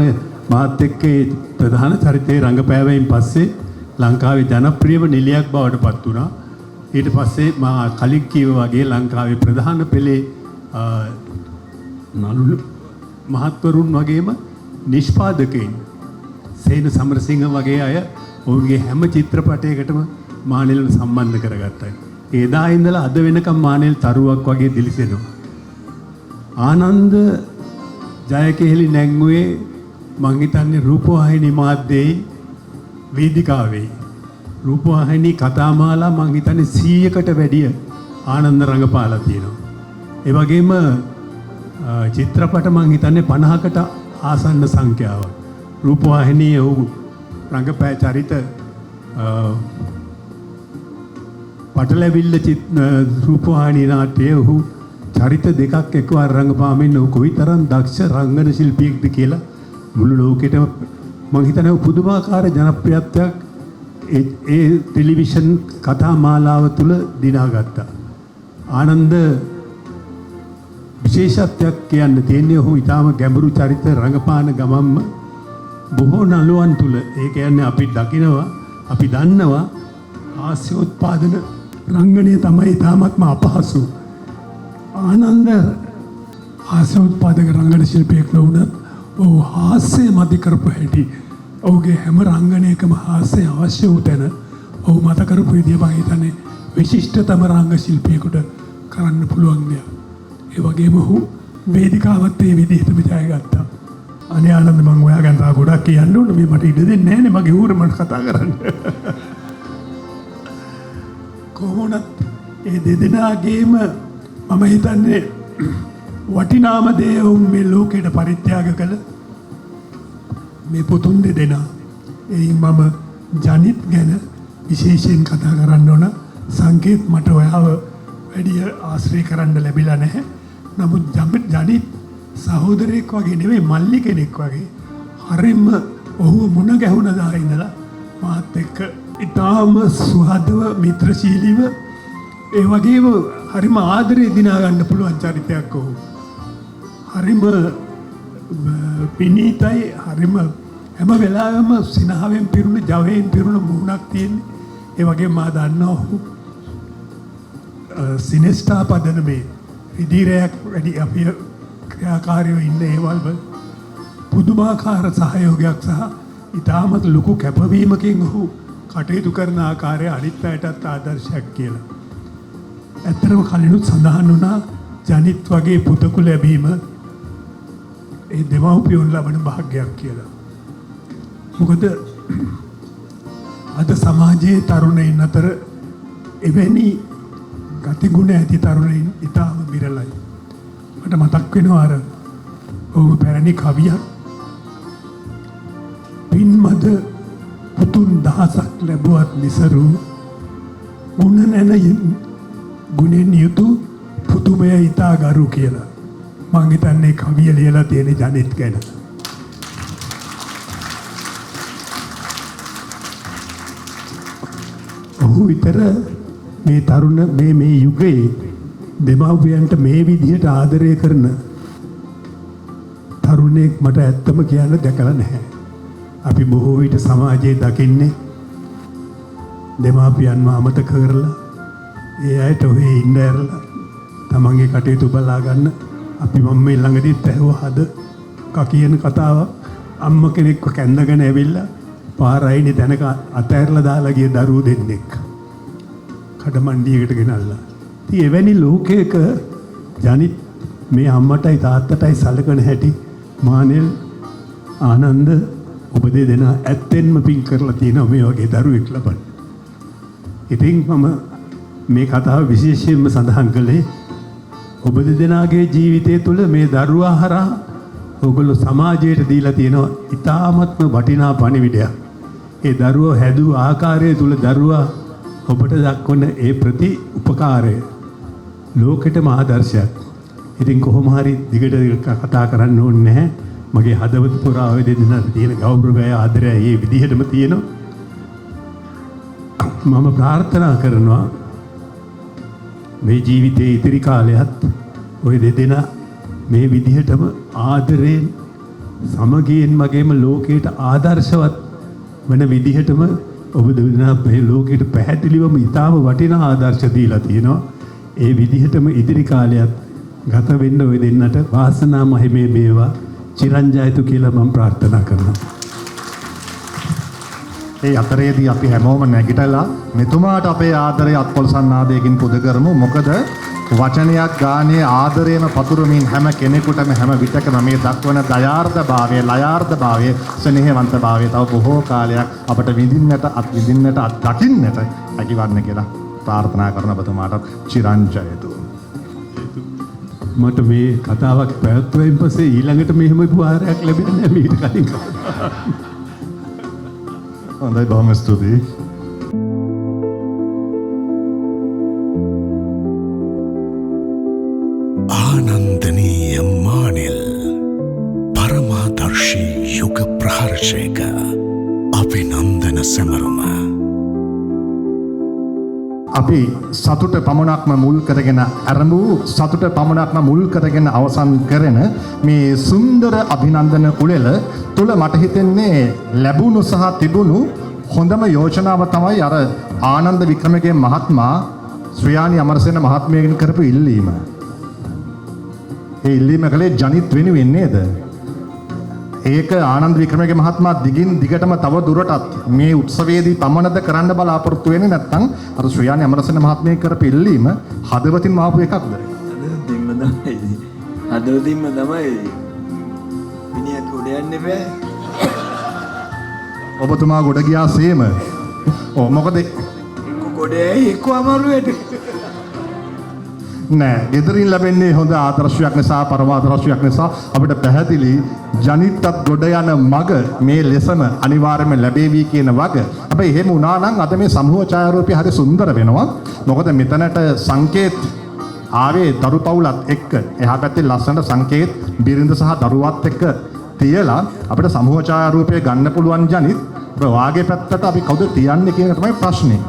මාත් එක්ක ප්‍රධාන චරිතයේ රංගපෑවයින් පස්සේ ලංකාවේ ජනප්‍රියම නිලියක් බවට පත් වුණා. ඊට පස්සේ මා කලින් කිව්වා වගේ ලංකාවේ ප්‍රධාන පෙළේ නළු මහත්වරුන් වගේම නිෂ්පාදකයින් සේන සමරසිංහ වගේ අය ඔවුන්ගේ හැම චිත්‍රපටයකටම මානෙල්ව සම්බන්ධ කරගත්තා. එදා ඉඳලා අද වෙනකම් මානෙල් තරුවක් වගේ දිලිසෙනවා. ආනන්ද ජයකෙහෙලි නැංගුවේ මං හිතන්නේ රූපවාහිනී මාධ්‍යයේ වේදිකාවේ රූපවාහිනී කතාමාලා මං හිතන්නේ 100කට වැඩිය ආනන්ද රංගපාලා තියෙනවා. ඒ වගේම චිත්‍රපට මං හිතන්නේ 50කට ආසන්න සංඛ්‍යාවක්. රූපවාහිනියේ ඔහු රංගපෑ චරිත පටලැවිල්ල රූපවාහිනී නාට්‍යයේ ඔහු චරිත දෙකක් එකවර රංගපාමින් ඔහු කොයිතරම් දක්ෂ රංගන ශිල්පියෙක්ද කියලා මුළු ලෝකෙටම මම හිතනවා පුදුමාකාර ජනප්‍රියත්වයක් ඒ ටෙලිවිෂන් කතා මාලාව තුළ දිනාගත්තා. ආනන්ද විශේෂත්වයක් කියන්න තියෙන්නේ ඔහු ඉතාම ගැඹුරු චරිත රඟපාන ගමන්ම බොහෝ නළුවන් තුළ ඒ කියන්නේ අපි දකිනවා අපි දන්නවා හාස්‍යෝත්පාදන රංගනය තමයි ඉතාමත්ම අපහසු. ආනන්ද හාස්‍යෝත්පාදක රංගන ශිල්පියෙක් නොවුනත් ඔහු හාස්‍ය මදි කරපු හැටි ඔහුගේ හැම රංගනයකම හාස්‍ය අවශ්‍ය වූ තැන ඔහු මත කරපු විදිය මම හිතන්නේ විශිෂ්ටතම රංග ශිල්පියෙකුට කරන්න පුළුවන් දෙයක්. ඒ වගේම ඔහු වේදිකාවත් ඒ විදිහටම ජයගත්තා. අනේ ආනන්ද මම ඔයා ගැන තා ගොඩක් කියන්න ඕන මේ මට ඉඩ දෙන්නේ නැහැ නේ මගේ ඌර මට කතා කරන්න. කොහොමද ඒ දෙදෙනාගේම මම හිතන්නේ වටිනාම දේ වුන් මේ ලෝකයට පරිත්‍යාග කළ මේ පුතුන් දෙදෙනා. එයින් මම ජනිත් ගැන විශේෂයෙන් කතා කරන්න ඕන. සංකේත් මට ඔයාව වැඩි ආශ්‍රය කරන්න ලැබිලා නැහැ. නමුත් ජනිත් සහෝදරයෙක් වගේ නෙවෙයි මල්ලි කෙනෙක් වගේ හරිම ඔහු මුණ ගැහුණ දා ඉඳලා මාත් එක්ක ඉතාම සුහදව මිත්‍රශීලීව ඒ වගේම හරිම ආදරේ දිනා ගන්න පුළුවන් චරිතයක් ඔහු. හරිම පිනීතයි හරිම හැම වෙලාවෙම සිනහවෙන් පිරුණු ජවයෙන් පිරුණු මුහුණක් තියෙන්නේ. ඒ වගේම මා දන්නවා ඔහු සිනෙස්ටා පදනමේ විදිරයක් වැඩි අපි ක්‍රියාකාරීව ඉන්න ඒවල් වල පුදුමාකාර සහයෝගයක් සහ ඉතාමත් ලොකු කැපවීමකින් ඔහු කටයුතු කරන ආකාරය අනිත් අයටත් ආදර්ශයක් කියලා. ඇත්තටම කලිනුත් සඳහන් වුණා ජනිත් වගේ පුතෙකු ලැබීම ඒ දෙමව්පියන් ලබන භාග්‍යයක් කියලා. මොකද අද සමාජයේ තරුණයින් අතර එවැනි ගතිගුණ ඇති තරුණයින් ඉතාම විරලයි. මට මතක් වෙනවා අර ඔහු පැරණි කවියක් පින්මද පුතුන් දහසක් ලැබුවත් නිසරු ගුණ නැන ගුණෙන් යුතු පුතුමය ඉතා ගරු කියලා. මං හිතන්නේ කවිය ලියලා තියෙන ජනිත් ගැන. ඔහු විතර මේ තරුණ මේ යුගයේ දෙමව්පියන්ට මේ විදිහට ආදරය කරන තරුණයෙක් මට ඇත්තම කියන්න දැකලා නැහැ. අපි බොහෝ විට සමාජයේ දකින්නේ දෙමාපියන්ව අමතක කරලා ඒ අයට ඔහේ ඉන්න ඇරලා තමන්ගේ කටයුතු බලා ගන්න. අපි මම මේ ළඟදීත් ඇහුවා හද කියන කතාවක්. අම්ම කෙනෙක්ව කැඳගෙන ඇවිල්ලා පාරයිනේ තැනක අතෑරලා දාලා ගිය දරුවෝ දෙන්නෙක් කඩමණ්ඩියකට ගෙනල්ලා. ඉතින් එවැනි ලෝකයක ජනිත් මේ අම්මටයි තාත්තටයි සලකන හැටි මානෙල් ආනන්ද ඔබ දෙදෙනා ඇත්තෙන්ම පින් කරලා තියෙනවා මේ වගේ දරුවෙක් ලබන්න. ඉතින් මම මේ කතාව විශේෂයෙන්ම සඳහන් කළේ ඔබ දෙදෙනාගේ ජීවිතය තුළ මේ දරුවා හරහා ඔයගොල්ලෝ සමාජයට දීලා තියෙනවා ඉතාමත්ම වටිනා පණිවිඩයක්. ඒ දරුවෝ හැදූ ආකාරය තුළ දරුවා ඔබට දක්වන ඒ ප්‍රති උපකාරය ලෝකෙටම ආදර්ශයක්. ඉතින් කොහොම හරි දිගට කතා කරන්න ඕනේ නැහැ. මගේ හදවත පුරා ඔය දෙදෙනාට තියෙන ගෞරවය ආදරය මේ විදිහටම තියෙනවා. මම ප්‍රාර්ථනා කරනවා මේ ජීවිතයේ ඉතිරි කාලයත් ඔය දෙදෙනා මේ විදිහටම ආදරයෙන් සමගියෙන් මගේම ලෝකයට ආදර්ශවත් වෙන විදිහටම ඔබ දෙදෙනා මේ ලෝකයට පැහැදිලිවම ඉතාම වටිනා ආදර්ශ දීලා තියෙනවා. ඒ විදිහටම ඉදිරි කාලයත් ගත වෙන්න ඔය දෙන්නට වාසනා මහිමේ වේවා. චිරංජයතු කියලා මම ප්‍රාර්ථනා කරනවා. ඒ අතරේදී අපි හැමෝම නැගිටලා මෙතුමාට අපේ ආදරය අත්පොල්සන්නාදයකින් පුද කරමු. මොකද වචනයක් ගානේ ආදරයම පතුරමින් හැම කෙනෙකුටම හැම විටකම මේ දක්වන දයාර්ධභාවය, ලයාර්ධභාවය, ස්නේහවන්තභාවය තව බොහෝ කාලයක් අපට විඳින්නට, අත්විඳින්නට, අත්දකින්නට හැකිවන්න කියලා ප්‍රාර්ථනා කරන ඔබතුමාට චිරංජයතු. මට මේ කතාවක් පැවැත්වුවෙන් පස්සේ ඊළඟට මෙහෙම උපහාරයක් ලැබෙන්නේ නැහැ මීට කලින්. හොඳයි බොහොම ස්තුතියි. ආනන්දනීය මානෙල් පරමාදර්ශී යුග ප්‍රහර්ෂයක අභිනන්දන සැමරුම අපි සතුට පමණක්ම මුල් කරගෙන ආරම්භ වූ සතුට පමණක්ම මුල් කරගෙන අවසන් කරන මේ සුන්දර අභිනන්දන උළෙල තුල මට හිතෙන්නේ ලැබුණු සහ තිබුණු හොඳම යෝජනාව තමයි අර ආනන්ද වික්‍රමගේ මහත්මයා ශ්‍රියානි අමරසේන මහත්මයාගෙන් කරපු ඉල්ලීම. ඒ ඉල්ලීම කලේ ජනිත් වෙනුවෙන් නේද? ඒක ආනන්ද වික්‍රමගේ මහත්මයා දිගින් දිගටම තව දුරටත් මේ උත්සවයේදී පමණද කරන්න බලාපොරොත්තු වෙන්නේ නැත්නම් අර ශ්‍රියානි අමරසේන මහත්මිය කරපු ඉල්ලීම හදවතින්ම ආපු එකක්ද? හදවතින්ම තමයි. හදවතින්ම තමයි. මිනිහා ගොඩ යන්න බෑ. ඔබතුමා ගොඩ ගියා සේම. ඔව් මොකද ගොඩේ එක්ක අමාරුවට. නෑ ගෙදරින් ලැබෙන්නේ හොඳ ආදර්ශයක් නිසා පරමාදර්ශයක් නිසා අපිට පැහැදිලි ජනිතත් ගොඩ යන මග මේ ලෙසම අනිවාර්යයෙන්ම ලැබෙවි කියන වග. හැබැයි එහෙම වුණා නම් අද මේ සමූහ ඡායාරූපය හරි සුන්දර වෙනවා. මොකද මෙතනට සංකේත් ආවේ දරු පවුලත් එක්ක එහා පැත්තේ ලස්සන සංකේත් බිරිඳ සහ දරුවත් එක්ක තියලා අපිට සමූහ ඡායාරූපය ගන්න පුළුවන් ජනිත්. වාගේ පැත්තට අපි කවුද තියන්නේ කියන එක තමයි ප්‍රශ්නේ.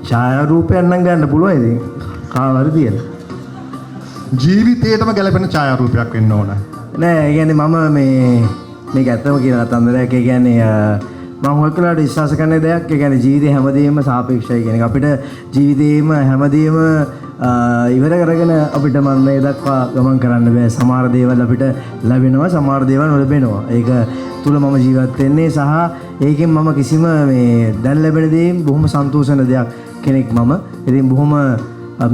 ඡායාරූපයක් නම් ගන්න පුළුවන් ඉතින්. කාවරි තියලා. ජීවිතේටම ගැලපෙන ඡායාරූපයක් වෙන්න ඕන. නෑ ඒ කියන්නේ මම මේක ඇත්තම කියන කතන්දරයක්. ඒ කියන්නේ මම හොයකලාට විශ්වාස කරන දෙයක්. ඒ කියන්නේ ජීවිතේ හැමදේම සාපේක්ෂයි කියන එක. අපිට ජීවිතේම හැමදේම ඉවර කරගෙන අපිට මේ දක්වා ගමන් කරන්න බෑ. සමහර දේවල් අපිට ලැබෙනවා, සමහර දේවල් නොලැබෙනවා. ඒක තුල මම ජීවත් වෙන්නේ සහ ඒකෙන් මම කිසිම මේ දැන් ලැබෙන දේෙන් බොහොම සන්තෝෂ වෙන දෙයක් කෙනෙක් මම. ඉතින් බොහොම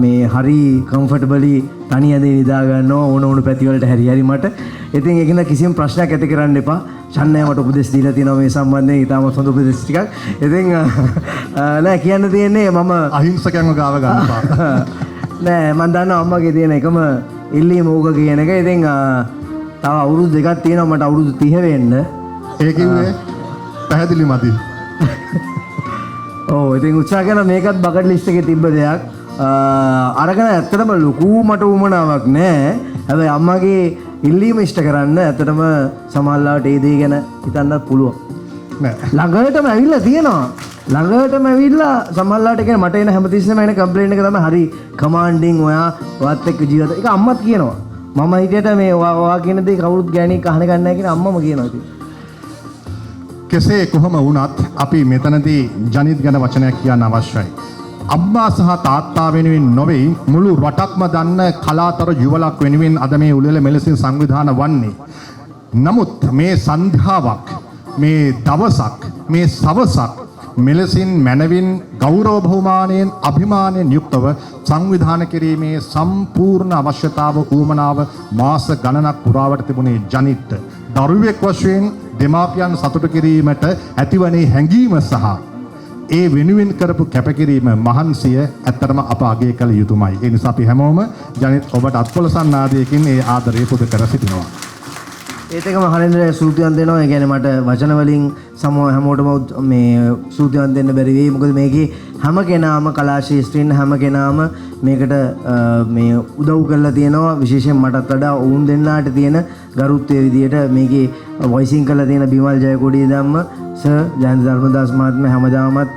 මේ හරි කම්ෆර්ටබලි තනියද නිදා ගන්නවා ඕන ඕන පැති වලට හරි මට. ඉතින් ඒකින කිසිම ප්‍රශ්නයක් ඇති කරන්න එපා. ඡන්නය මට උපදෙස් දීලා තියෙනවා මේ සම්බන්ධයෙන්. ඊටම හොඳ උපදෙස් ටිකක්. ඉතින් නෑ කියන්න තියෙන්නේ මම අහිංසකයන්ව ගාව ගන්නවා. නෑ මම දන්නවා අම්මගේ තියෙන එකම ඉල්ලීම ඕක කියන එක. ඉතින් තව අවුරුදු දෙකක් තියෙනවා මට අවුරුදු 30 වෙන්න. ඒ කිව්වේ පැහැදිලි මදි. ඔව් ඉතින් උත්සාහ කරන මේකත් බකට් ලිස්ට් එකේ තිබ්බ දෙයක්. අරගෙන ඇත්තටම ලොකු මට උමනාවක් නෑ. හැබැයි අම්මගේ ඉල්ලීම ඉෂ්ට කරන්න ඇත්තටම සමහරවිට ඒ දේ ගැන හිතන්නත් පුළුවන්. නෑ. ළඟටම ඇවිල්ලා තියෙනවා. ළඟටම ඇවිල්ලා සමහරවිට කියන්නේ මට එන හැමතිස්සෙම එන කම්ප්ලේන්ට් එක තමයි හරි කමාන්ඩින් ඔයා වත් එක්ක ජීවත්. ඒක අම්මත් කියනවා. මම හිතේට මේ ඔයා කියන දේ කවුරුත් ගෑණියෙක් අහන්න ගන්න නැහැ කියන අම්මම කියනවා ඉතින්. කෙසේ කොහොම වුණත් අපි මෙතනදී ජනිත් ගැන වචනයක් කියන්න අවශ්‍යයි. අම්මා සහ තාත්තා වෙනුවෙන් නොවේ මුළු රටක්ම දන්න කලාතර යුවලක් වෙනුවෙන් අද මේ උළෙල මෙලෙසින් සංවිධාන වන්නේ. නමුත් මේ සන්ධ්‍යාවක්, මේ දවසක්, මේ සවසක් මෙලෙසින් මනවින් ගෞරව බහුමානයෙන් අභිමානයෙන් යුක්තව සංවිධාන කිරීමේ සම්පූර්ණ අවශ්‍යතාව උවමනාව මාස ගණනක් පුරාවට තිබුණේ ජනිත්. දරුවෙක් වශයෙන් දෙමාපියන් සතුට කිරීමට ඇතිවනේ හැඟීම සහ ඒ වෙනුවෙන් කරපු කැපකිරීම මහන්සිය ඇත්තටම අප අගය කළ යුතුමයි. ඒ නිසා අපි හැමෝම ජනිත් ඔබට අත්පොලසන් ආදීයකින් ඒ ආදරය පුද කර සිටිනවා. ඒත් එකම හරින්දර සූතියක් දෙනවා. ඒ කියන්නේ මට වචන වලින් හැමෝටම මේ සූතියක් දෙන්න බැරි වෙයි. මොකද මේකේ හැම කෙනාම කලා ශාස්ත්‍රයෙන් හැම කෙනාම මේකට මේ උදව් කරලා තියෙනවා. විශේෂයෙන් මටත් වඩා වුන් දෙන්නාට තියෙන ගරුත්වයේ විදියට මේකේ වොයිසින් කරලා තියෙන බිමල් ජයකොඩිය ධම්ම සර් ජයන්ත ධර්මදාස් මහත්මයා හැමදාමත්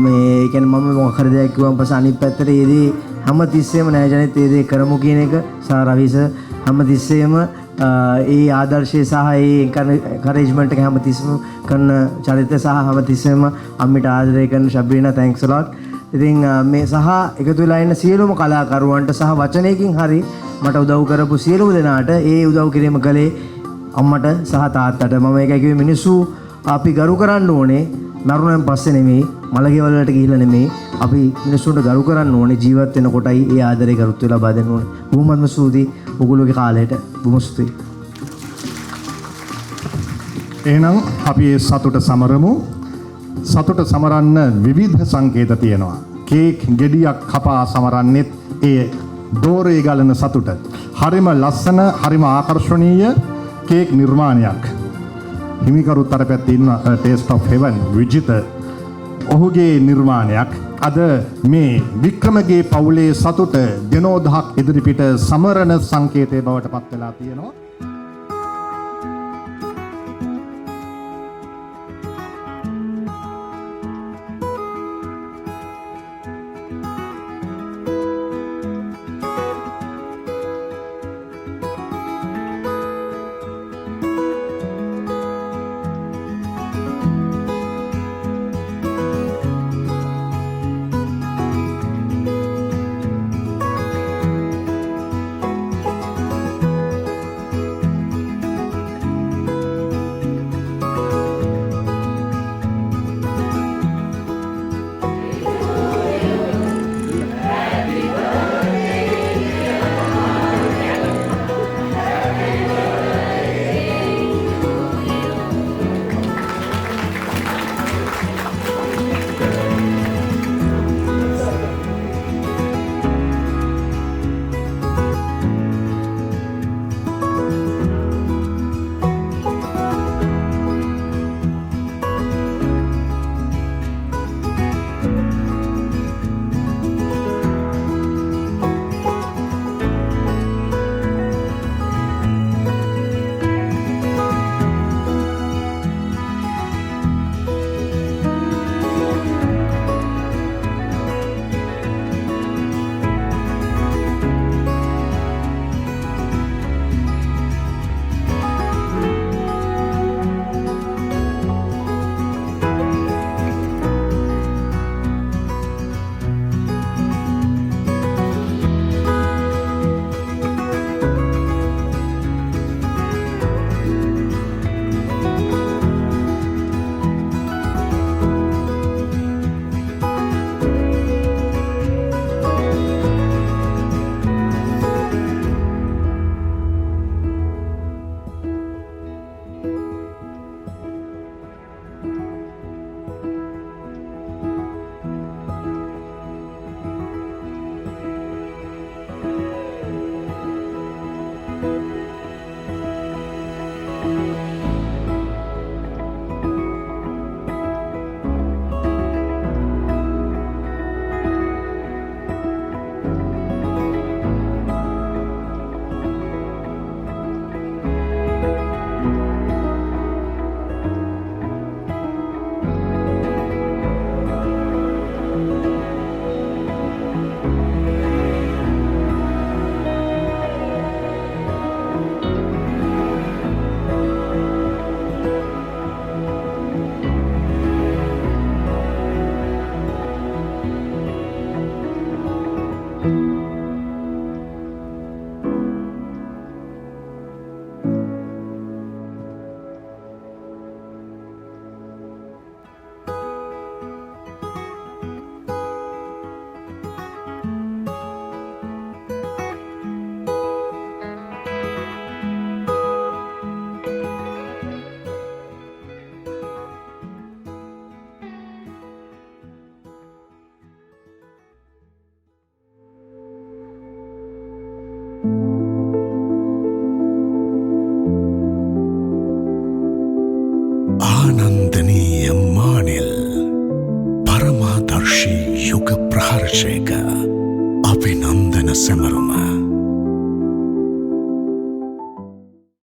මේ කියන්නේ මම මොකක් හරි දෙයක් කිව්වම පස්සේ අනිත් පැත්තට ඒ දේ හැම තිස්සෙම නෑ ජනිත් ඒ දේ කරමු කියන එක සහ රවි සර් හැම තිස්සෙම ඒ ආදර්ශය සහ ඒ එන්කරේජ්මන්ට් එක හැමතිස්සෙම කරන චරිත සහ හැමතිස්සෙම අම්මිට ආදරය කරන ශබ්‍රීනා තැන්ක්ස් a lot. ඉතින් මේ සහ එකතු වෙලා ඉන්න සියලුම කලාකරුවන්ට සහ වචනයකින් හරි මට උදව් කරපු සියලුම දෙනාට ඒ උදව් කිරීම කළේ අම්මට සහ තාත්තට. මම ඒකයි කිව්වේ මිනිස්සු අපි ගරු කරන්න ඕනේ මරුණෙන් පස්සේ නෙමෙයි, මලගෙවල් වලට ගිහිල්ලා නෙමෙයි. අපි මිනිස්සුන්ට ගරු කරන්න ඕනේ ජීවත් වෙන කොටයි ඒ ආදරේ ගරුත්වය ලබා දෙන්න ඕනේ. බොහොමත්ම ස්තුතියි ඔයගොල්ලෝගේ කාලයට. බොහොම ස්තුතියි. එහෙනම් අපි ඒ සතුට සමරමු. සතුට සමරන්න විවිධ සංකේත තියෙනවා. කේක් ගෙඩියක් කපා සමරන්නෙත් ඒ දෝරේ ගලන සතුට. හරිම ලස්සන, හරිම ආකර්ෂණීය කේක් නිර්මාණයක්. හිමිකරුත් අර පැත්තේ ඉන්න ටේස්ට් ඔෆ් හෙවන් විජිත ඔහුගේ නිර්මාණයක්. අද මේ වික්‍රමගේ පවුලේ සතුට දිනෝදහක් ඉදිරිපිට සමරන සංකේතයේ බවට පත් වෙලා තියෙනවා. ආනන්දනීය මානෙල් පරමාදර්ශී යුග ප්‍රහර්ෂයක අභිනන්දන සැමරුම